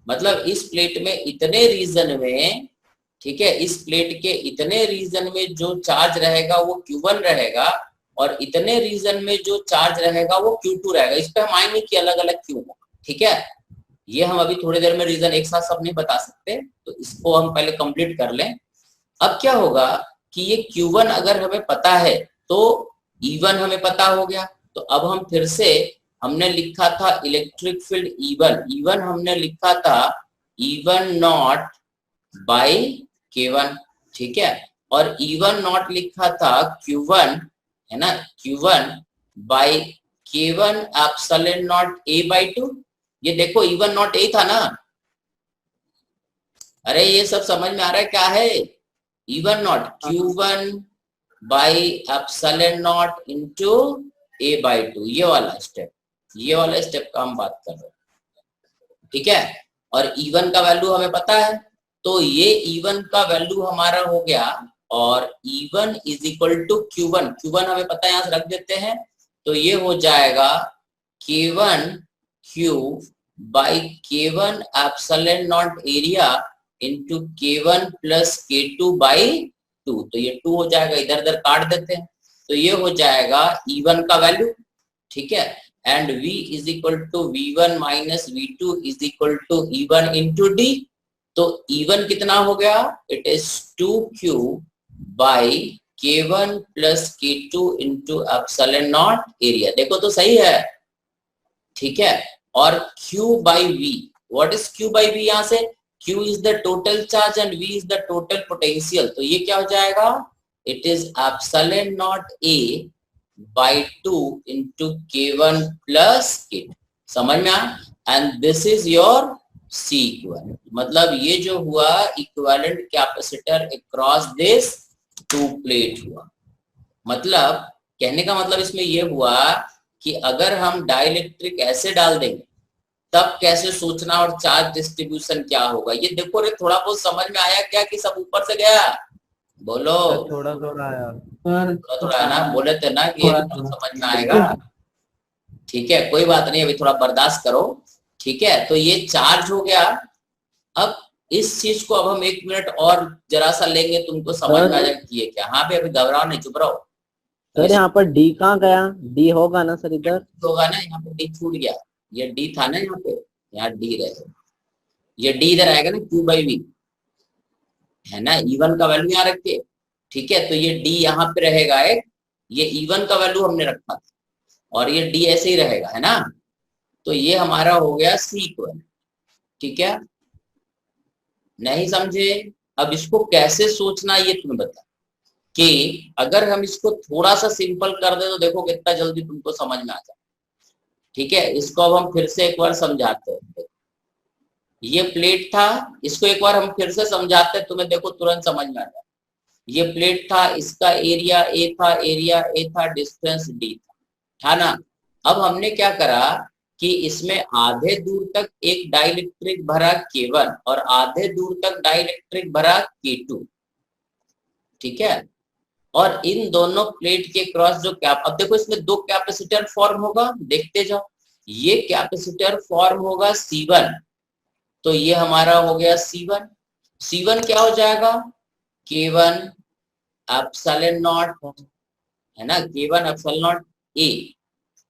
मतलब इस प्लेट में इतने रीजन में, ठीक है, इस प्लेट के इतने रीजन में जो चार्ज रहेगा वो Q1 रहेगा, और इतने रीजन में जो चार्ज रहेगा वो Q2 रहेगा। इस पे हम आएंगे कि अलग अलग क्यों होगा, ठीक है, ये हम अभी थोड़ी देर में रीजन एक साथ सब नहीं बता सकते, तो इसको हम पहले कंप्लीट कर लें। अब क्या होगा कि ये Q1 अगर हमें पता है तो E1 हमें पता हो गया, तो अब हम फिर से, हमने लिखा था इलेक्ट्रिक फील्ड E1 हमने लिखा था E1 नॉट बाई K1, ठीक है, और E1 नॉट लिखा था Q1, है ना, Q1 by K1 epsilon naught A by 2। ये देखो E1 नॉट A था ना, अरे ये सब समझ में आ रहा है क्या है, E1 not Q1 by epsilon naught into A by 2, ये वाला स्टेप का हम बात कर रहे हैं, ठीक है। और E1 का वैल्यू हमें पता है, तो ये E1 का वैल्यू हमारा हो गया, और E1 is equal to Q1 हमें पता है, यहां से रख देते हैं, तो ये हो जाएगा K1 Q by K1 epsilon naught area into K1 plus K2 by 2, तो ये 2 हो जाएगा, इधर उधर काट देते हैं, तो ये हो जाएगा E1 का वैल्यू, ठीक है, and V is equal to V1 minus V2 is equal to E1 into D। तो E1 कितना हो गया, it is 2Q by K1 plus K2 into epsilon naught area, देखो तो सही है, ठीक है, और Q by V, what is Q by V, यहाँ से Q is the total charge and V is the total potential, तो ये क्या हो जाएगा, it is epsilon naught A by 2 into K1 plus K2, समझ में आ, and this is your C equivalent, मतलब ये जो हुआ equivalent capacitor across this two plate हुआ। मतलब कहने का मतलब इसमें ये हुआ कि अगर हम डाइलेक्ट्रिक ऐसे डाल देंगे तब कैसे सोचना, और चार्ज डिस्ट्रीब्यूशन क्या होगा, ये देखो रे, थोड़ा बहुत समझ में आया क्या कि सब ऊपर से गया, बोलो, थोड़ा थोड़ा आया, थोड़ा है ना, बोले थे ना कि समझ में आएगा, ठीक है, कोई बात नहीं, अभी थोड़ा बर्दाश्त करो, ठीक है। तो ये चार्ज हो गया, अब इस चीज को अब हम 1 मिनट और जरा सा लेंगे, तुमको समझ में आ जाएगा कि ये क्या। हाँ भी अभी घबराओ नहीं, चुप रहो सर, यहाँ पर D कहाँ गया, D होगा ना सर, इधर होगा ना, यहाँ पे D छूट गया, ये D था ना यहाँ पे, यहाँ D रहेगा, ये D इधर आएगा ना Q बाई V, है ना, E1 का वैल्यू यहाँ रखिए, ठीक है, तो ये D यहाँ पे रहेगा एक, ये E1 का वैल्यू हमने रखा था, और ये D ऐसे ही रहेगा, है ना, तो ये हमारा हो गया C इक्विवेलेंट, ठीक है, नहीं समझे। अब इसको कैसे सोचना ये तुम्हें बता, कि अगर हम इसको थोड़ा सा सिंपल कर दे तो देखो कितना जल्दी तुमको समझ में आ जाए, ठीक है। इसको अब हम फिर से एक बार समझाते हैं, ये प्लेट था, इसको एक बार हम फिर से समझाते हैं, तुम्हें देखो तुरंत समझ में आ जाए। ये प्लेट था, इसका एरिया A था, डिस्टेंस D था ना। अब हमने क्या करा कि इसमें आधे दूर तक एक डाइलेक्ट्रिक भरा K1 और आधे दूर तक डाइलेक्ट्रिक भरा K2, ठीक है। और इन दोनों प्लेट के क्रॉस जो कैप, अब देखो इसमें दो कैपेसिटर फॉर्म होगा, देखते जाओ। ये कैपेसिटर फॉर्म होगा C1, तो ये हमारा हो गया C1। C1 क्या हो जाएगा, K1 एप्सिलॉन नॉट, है ना, K1 epsilon naught A,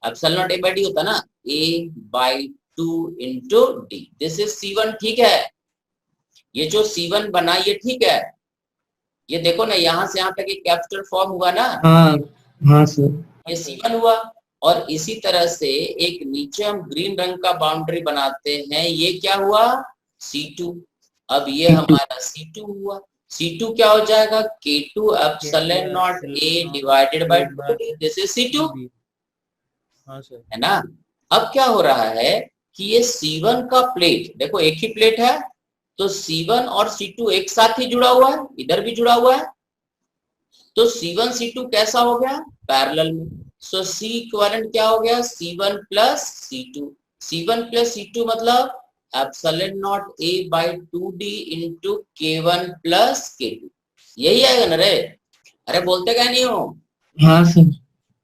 epsilon naught A by D होता ना, A/2 into D, this is C1, ठीक है। ये जो C1 बना ये ठीक है, ये देखो ना यहाँ से यहाँ तक एक कैपेसिटर फॉर्म हुआ ना, हाँ सर, ये C1 हुआ। और इसी तरह से एक नीचे हम ग्रीन रंग का बाउंड्री बनाते हैं, ये क्या हुआ, C2। अब ये हमारा C2 हुआ, C2 क्या हो जाएगा, K2 epsilon naught A divided bye 2D, this is C2, हाँ सर, है ना। अब क्या हो रहा है कि ये C1 का प्लेट, देखो एक ही प्लेट है, तो C1 और C2 एक साथ ही जुड़ा हुआ है, इधर भी जुड़ा हुआ है, तो C1 C2 कैसा हो गया, पैरेलल में। सो C इक्विवेलेंट क्या हो गया, C1 plus C2, C1 plus C2 मतलब epsilon naught A by 2D into K1 plus K2, यही आएगा ना रे, अरे बोलते क्या नहीं हो, हाँ सर,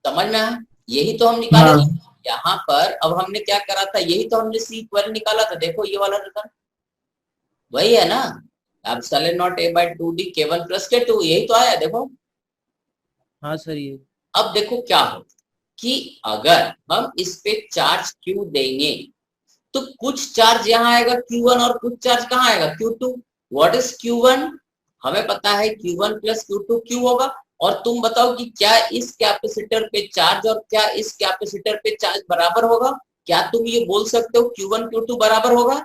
समझ में आया, यही तो हम निकाले यहाँ पर। अब हमने क्या करा था, यही तो हमने C इक्विवेलेंट निकाला था, देखो ये वाला रिटर्न वही है ना, epsilon naught A by 2D K1 plus K2, यही तो आया, देखो। हाँ सर, ये अब देखो क्या हो कि अगर हम इस पे चार्ज Q देंगे तो कुछ चार्ज यहाँ आएगा Q1 और कुछ चार्ज कहाँ आएगा, Q2। व्हाट इज Q1, हमें पता है Q1 प्लस Q2 Q होगा। और तुम बताओ कि क्या इस कैपेसिटर पे चार्ज और क्या इस कैपेसिटर पे चार्ज बराबर होगा, क्या तुम ये बोल सकते हो Q1 Q2 बराबर होगा,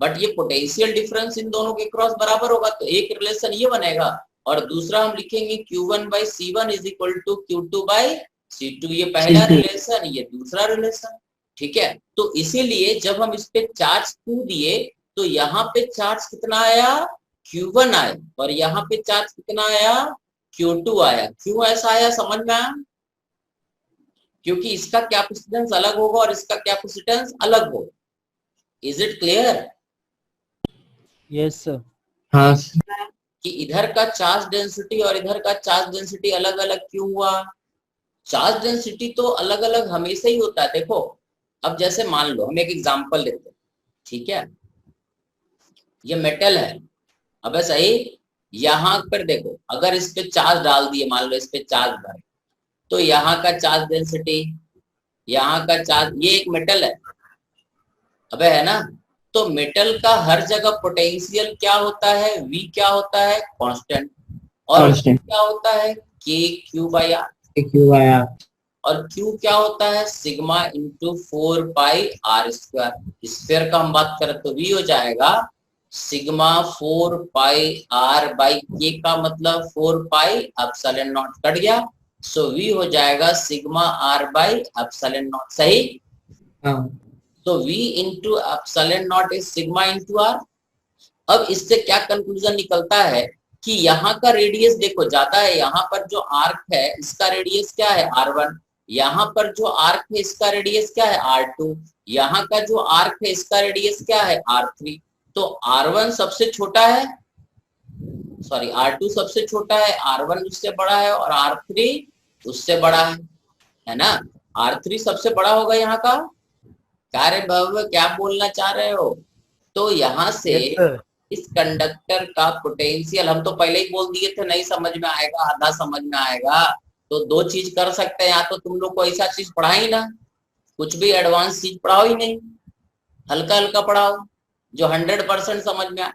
बट ये पोटेंशियल डिफरेंस इन दोनों के क्रॉस बराबर होगा, तो एक रिलेशन ये बनेगा और दूसरा हम लिखेंगे Q1 by C1 is equal to Q2 by C2, ये पहला रिलेशन, ये दूसरा रिलेशन, ठीक है। तो इसीलिए जब हम इस पे चार्ज Q दिए तो यहाँ पे चार्ज कितना आया, Q1 आया, और यहाँ पे चार्ज कितना आया, Q2 आया। क्यों ऐसा आया समझ में आया, क्योंकि इसका कैपेसिटेंस अलग होगा और इसका कैपेसिटेंस अलग होगा। Is it clear, yes sir, हाँ कि इधर का चार्ज डेंसिटी और इधर का चार्ज डेंसिटी अलग अलग क्यों हुआ, चार्ज डेंसिटी तो अलग अलग हमेशा ही होता है। देखो अब जैसे मान लो हम एक एग्जांपल लेते हैं, ठीक है, ये मेटल है, अब सही, यहाँ पर देखो अगर इस पे चार्ज डाल दिए, मान लो इस पे चार्ज भरे, तो यहाँ का चार्ज डेंसिटी, यहाँ का चार्ज, ये एक मेटल है, अबे है ना, तो मेटल का हर जगह पोटेंशियल क्या होता है, V क्या होता है, कांस्टेंट, और Constant. क्या होता है, KQ/R, Q/R, और Q क्या होता है, सिग्मा इंटू 4πr²। स्फीयर का हम बात करें तो V हो जाएगा सिग्मा 4πr बाई K का मतलब 4π एप्सिलॉन नॉट कट गया, सो V हो जाएगा sigma R by epsilon not, सही। हाँ, तो V into epsilon not is sigma into R। अब इससे क्या कंक्लूजन निकलता है कि यहाँ का रेडियस देखो ज्यादा है, यहाँ पर जो आर्क है इसका रेडियस क्या है, R1, यहाँ पर जो आर्क है इसका रेडियस क्या है, R2, यहाँ का जो आर्क है इसका रेडियस क्या है, R3। तो R1 सबसे छोटा है, सॉरी R2 सबसे छोटा है, R1 उससे बड़ा है और R3 उससे बड़ा है ना, R3 सबसे बड़ा होगा यहाँ का। क्या रे बाबू क्या बोलना चाह रहे हो, तो यहाँ से यस सर, इस कंडक्टर का पोटेंशियल, हम तो पहले ही बोल दिए थे नहीं समझ में आएगा, आधा समझ में आएगा, तो दो चीज कर सकते हैं, या तो तुम लोग को ऐसा चीज पढ़ा ही ना, कुछ भी एडवांस चीज पढ़ाओ ही नहीं, हल्का हल्का पढ़ाओ जो 100% समझ में आए।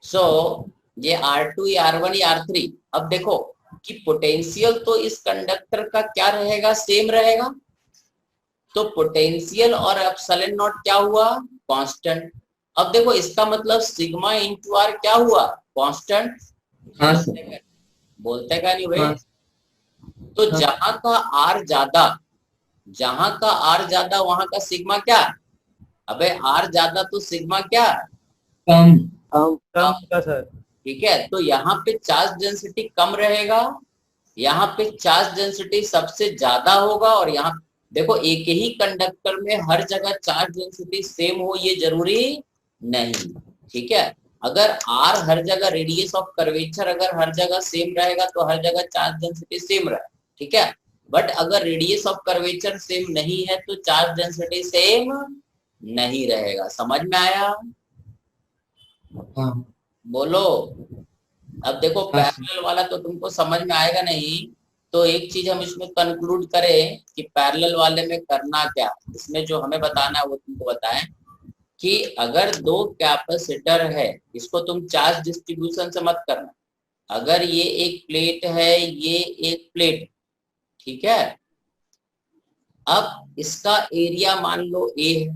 सो ये R2 या R1 या R3, अब देखो कि पोटेंशियल तो इस कंडक्टर का क्या रहेगा, सेम रहेगा, तो पोटेंशियल और एप्सिलॉन नॉट क्या हुआ, कांस्टेंट। अब देखो इसका मतलब सिग्मा इंटू आर क्या हुआ, कांस्टेंट। हाँ सर, बोलते का नहीं भाई, हाँ। तो जहां का आर ज्यादा, जहां का आर ज्यादा वहां का सिग्मा क्या, अबे आर ज्यादा तो सिग्मा क्या, कम, कम का सर, ठीक है। तो यहाँ पे चार्ज डेंसिटी कम रहेगा, यहाँ पे चार्ज डेंसिटी सबसे ज्यादा होगा और यहाँ देखो एक ही कंडक्टर में हर जगह चार्ज डेंसिटी सेम हो ये जरूरी नहीं, ठीक है। अगर आर हर जगह रेडियस ऑफ कर्वेचर अगर हर जगह सेम रहेगा तो हर जगह चार्ज डेंसिटी सेम रहे, ठीक है। बट अगर रेडियस ऑफ कर्वेचर सेम नहीं है तो चार्ज डेंसिटी सेम नहीं रहेगा। समझ में आया? हाँ बोलो। अब देखो पैरेलल वाला तो तुमको समझ में आएगा नहीं, तो एक चीज हम इसमें कंक्लूड करें कि पैरेलल वाले में करना क्या। इसमें जो हमें बताना है वो तुमको बताएं कि अगर दो कैपेसिटर है, इसको तुम चार्ज डिस्ट्रीब्यूशन से मत करना। अगर ये एक प्लेट है, ये एक प्लेट, ठीक है। अब इसका एरिया मान लो ए है,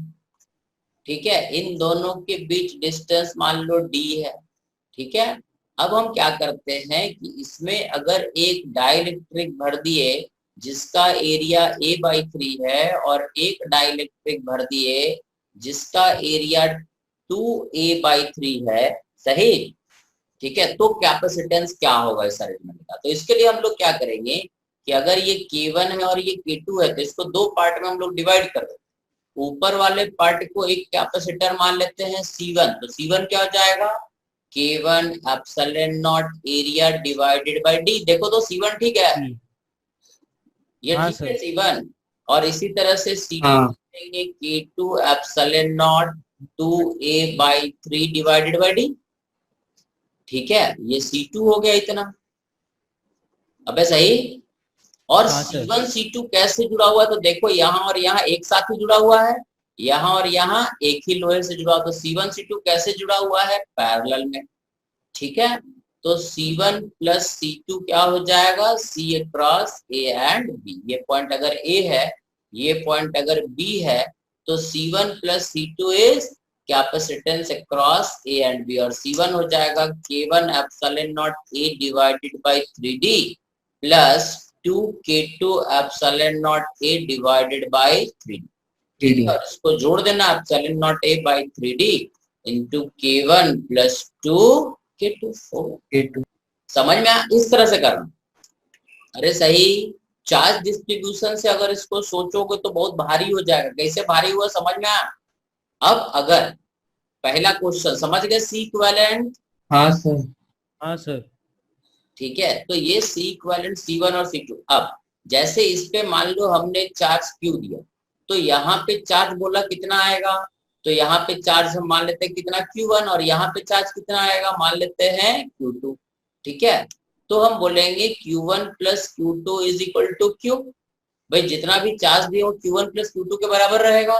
ठीक है। इन दोनों के बीच डिस्टेंस मान लो डी है, ठीक है। अब हम क्या करते हैं कि इसमें अगर एक डाइलेक्ट्रिक भर दिए जिसका एरिया a/3 है और एक डाइलेक्ट्रिक भर दिए जिसका एरिया 2a/3 है, सही, ठीक है। तो कैपेसिटेंस क्या होगा इस अरेंजमेंट का? तो इसके लिए हम लोग क्या करेंगे कि अगर ये K1 है और ये K2 है तो इसको दो पार्ट में हम लोग डिवाइड कर देते हैं। ऊपर वाले पार्ट को एक कैपेसिटर मान लेते हैं C1, तो C1 क्या हो जाएगा? K1 epsilon naught area divided by D। देखो तो C1 ठीक है, ये हाँ ठीक है सर। C1। और इसी तरह से C2 हाँ लेंगे K2 epsilon not 2a/3 divided by D, ठीक है। ये C2 हो गया इतना। अबे सही। और हाँ सर। C1 C2 कैसे जुड़ा हुआ है? तो देखो यहाँ और यहाँ एक साथ ही जुड़ा हुआ है, यहाँ और यहाँ एक ही लोहे से जुड़ा हुआ। तो C1 C2 कैसे जुड़ा हुआ है? पैरेलल में, ठीक है। तो C1 प्लस C2 क्या हो जाएगा? C across A and B। ये पॉइंट अगर A है, ये पॉइंट अगर B है, तो C1 plus C2 is capacitance across A and B। और C1 हो जाएगा K1 epsilon naught A divided by 3D plus 2K2 epsilon naught A divided by 3D, ठीक है। और इसको जोड़ देना epsilon naught A by 3D into K1 plus 2K2। K2। समझ में आया? इस तरह से करना। अरे सही। चार्ज डिस्ट्रीब्यूशन से अगर इसको सोचोगे तो बहुत भारी हो जाएगा। कैसे भारी हुआ समझ में आया? अब अगर पहला क्वेश्चन समझ गए, सी इक्विवेलेंट, हाँ सर। हाँ सर। ठीक है। तो ये सी इक्विवेलेंट C1 और C2। अब जैसे इस पे मान लो हमने चार्ज Q दिया, तो यहाँ पे चार्ज बोला कितना आएगा? तो यहाँ पे चार्ज हम मान लेते हैं कितना? Q1। और यहाँ पे चार्ज कितना आएगा? मान लेते हैं Q2, ठीक है। तो हम बोलेंगे Q1 plus Q2 is equal to Q। भाई जितना भी चार्ज दिया हो Q1 प्लस Q2 के बराबर रहेगा।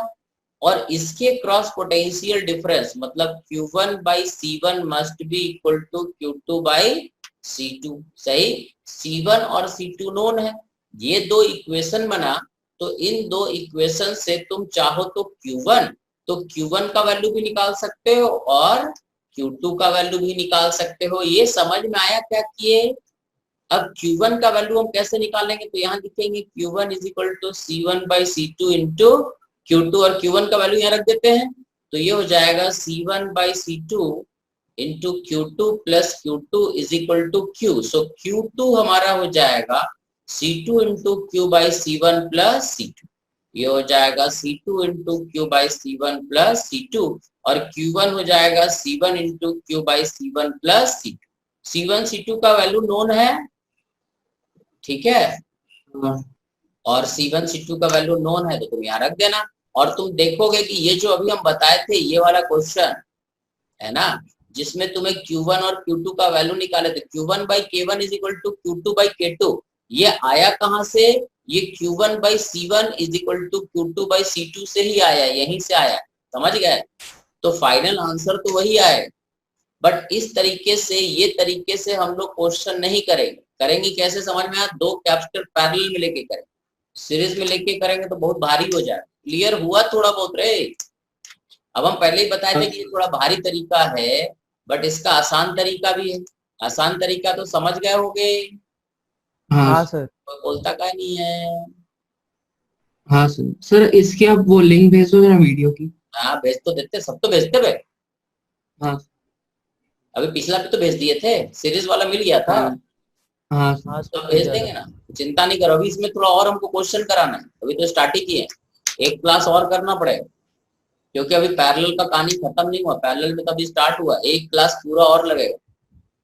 और इसके क्रॉस पोटेंशियल डिफरेंस मतलब Q1 by C1 must be equal to Q2 by C2, सही। C1 और C2 नोन है, ये दो इक्वेशन बना। तो इन दो इक्वेशन से तुम चाहो तो Q1 का वैल्यू भी निकाल सकते हो और Q2 का वैल्यू भी निकाल सकते हो। ये समझ में आया क्या किए? अब Q1 का वैल्यू हम कैसे निकालेंगे? तो यहाँ लिखेंगे Q1 is equal to C1 by C2 into Q2। और Q1 का वैल्यू यहाँ रख देते हैं, तो ये हो जाएगा C1 by C2 into Q2 plus Q2 is equal to Q। So Q2 हमारा हो जाएगा C2 into Q by C1 plus C2। ये हो जाएगा C2 into Q by C1 plus C2। और Q1 हो जाएगा C1 into Q by C1 plus C2। C1 C2 का वैल्यू नोन है, ठीक है। और C1 C2 का वैल्यू नोन है तो तुम यहाँ रख देना। और तुम देखोगे कि ये जो अभी हम बताए थे ये वाला क्वेश्चन है ना, जिसमें तुम्हें Q1 और Q2 का वैल्यू निकाले थे, Q1 by K1 is equal to Q2 by K2, ये आया कहाँ से? ये Q1 by C1 is equal to Q2 by C2 से ही आया, यहीं से आया। समझ गए? तो फाइनल आंसर तो वही आएगा। बट इस तरीके से, ये तरीके से हम लोग क्वेश्चन नहीं करेंगे। करेंगे कैसे समझ में आया? दो कैपेसिटर पैरेलल में लेके करेंगे, सीरीज में लेके करेंगे तो बहुत भारी हो जाएगा। क्लियर हुआ थोड़ा बहुत रे? अब हम पहले ही बताए थे कि ये थोड़ा भारी तरीका है, बट इसका आसान तरीका भी है। आसान तरीका तो समझ गए होगे, हाँ सर। कोई बोलता का नहीं है। हाँ सर। सर इसकी आप वो लिंक भेज दो जरा वीडियो की। हाँ भेज तो देते, सब तो भेजते भाई। हाँ अभी पिछला भी तो भेज दिए थे, सीरीज वाला मिल गया था। हाँ हाँ तो सर। भेज देंगे ना, चिंता नहीं करो, अभी इसमें थोड़ा और हमको क्वेश्चन कराना है, अभी तो स्टार्ट ही किए, एक क्लास और करना पड़ेगा क्योंकि अभी पैरेलल का कहानी खत्म नहीं हुआ, पैरेलल में तो अभी स्टार्ट हुआ, एक क्लास पूरा और लगेगा।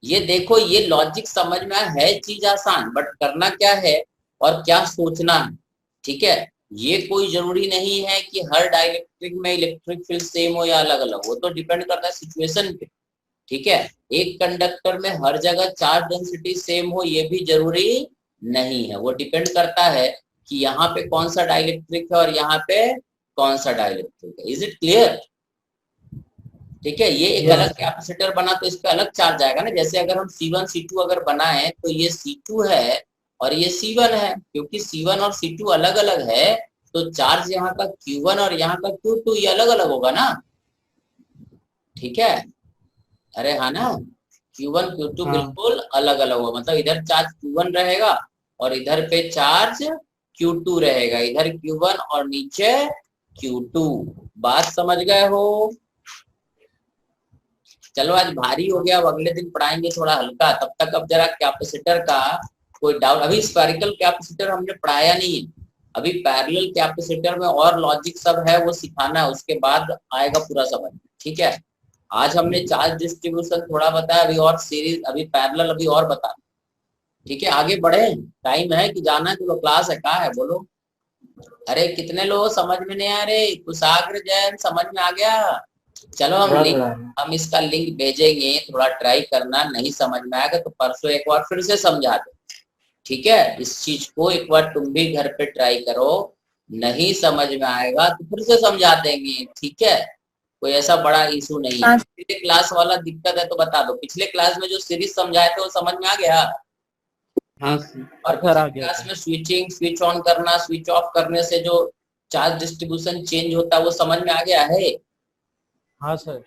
ये देखो, ये लॉजिक समझ में आया, है चीज आसान, बट करना क्या है और क्या सोचना है, ठीक है। ये कोई जरूरी नहीं है कि हर डाइलेक्ट्रिक में इलेक्ट्रिक फील्ड सेम हो या अलग अलग, वो तो डिपेंड करता है सिचुएशन पे, ठीक है। एक कंडक्टर में हर जगह चार्ज डेंसिटी सेम हो ये भी जरूरी नहीं है, वो डिपेंड करता है कि यहाँ पे कौन सा डाइलेक्ट्रिक है और यहाँ पे कौन सा डाइलेक्ट्रिक है। Is it clear? ठीक है, ये एक अलग कैपेसिटर बना तो इस पे अलग चार्ज आएगा ना, जैसे अगर हम C1 C2 अगर बनाए तो ये C2 है और ये C1 है, क्योंकि C1 और C2 अलग अलग है तो चार्ज यहाँ का Q1 और यहाँ का Q2 ये अलग अलग होगा ना, ठीक है। अरे हाँ ना, Q1 Q2 बिल्कुल अलग अलग होगा, मतलब इधर चार्ज Q1 रहेगा और इधर पे चार्ज Q2 रहेगा, इधर Q1 और नीचे Q2। बात समझ गए हो? चलो आज भारी हो गया, अब अगले दिन पढ़ाएंगे थोड़ा हल्का, तब तक अब जरा कैपेसिटर का कोई डाउट, अभी स्फेरिकल कैपेसिटर हमने पढ़ाया नहीं है, अभी पैरेलल कैपेसिटर में और लॉजिक सब है वो सिखाना है, उसके बाद आएगा पूरा समझ, ठीक है। आज हमने चार्ज डिस्ट्रीब्यूशन थोड़ा बताया, अभी और सीरीज, अभी पैरेलल अभी और बता, ठीक है। आगे बढ़े, टाइम है कि जाना है? तो क्लास है, कहाँ है बोलो? अरे कितने लोग समझ में नहीं आ रहे? कुशाग्र जैन समझ में आ गया? चलो हम इसका लिंक भेजेंगे, थोड़ा ट्राई करना, नहीं समझ में आएगा तो परसों एक बार फिर से समझा दो, ठीक है। इस चीज को एक बार तुम भी घर पे ट्राई करो, नहीं समझ में आएगा तो फिर से समझा देंगे, ठीक है। कोई ऐसा बड़ा इशू नहीं है। पिछले क्लास वाला दिक्कत है तो बता दो, पिछले क्लास में जो सीरीज समझाए थे वो समझ में आ गया? हाँ और क्लास में स्विचिंग, स्विच ऑन करना, स्विच ऑफ करने से जो चार्ज डिस्ट्रीब्यूशन चेंज होता है वो समझ में आ गया है? हाँ सर।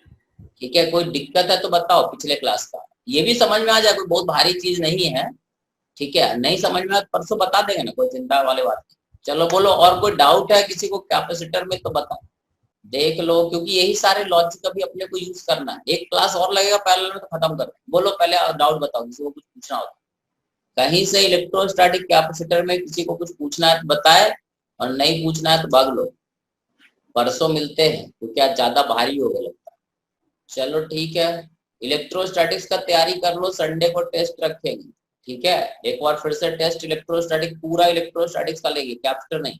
ठीक है, कोई दिक्कत है तो बताओ पिछले क्लास का, ये भी समझ में आ जाए, कोई बहुत भारी चीज नहीं है, ठीक है। नहीं समझ में आया परसों बता देंगे ना, कोई चिंता वाली बात नहीं। चलो बोलो, और कोई डाउट है किसी को कैपेसिटर में तो बताओ, देख लो, क्योंकि यही सारे लॉजिक अभी अपने को यूज करना है, एक क्लास और लगेगा पैरेलल में तो खत्म कर। बोलो पहले डाउट बताओ, किसी को कुछ पूछना हो कहीं से, इलेक्ट्रोस्टैटिक कैपेसिटर में किसी को कुछ पूछना है तो बताए, और नहीं पूछना है तो भाग लो, परसों मिलते हैं, तो क्या ज्यादा भारी हो गया लगता है। चलो ठीक है, इलेक्ट्रोस्टैटिक्स का तैयारी कर लो, संडे को टेस्ट रखेंगे, ठीक है। एक बार फिर से टेस्ट इलेक्ट्रोस्टैटिक, पूरा इलेक्ट्रोस्टैटिक्स का लेंगे, कैपेसिटर नहीं।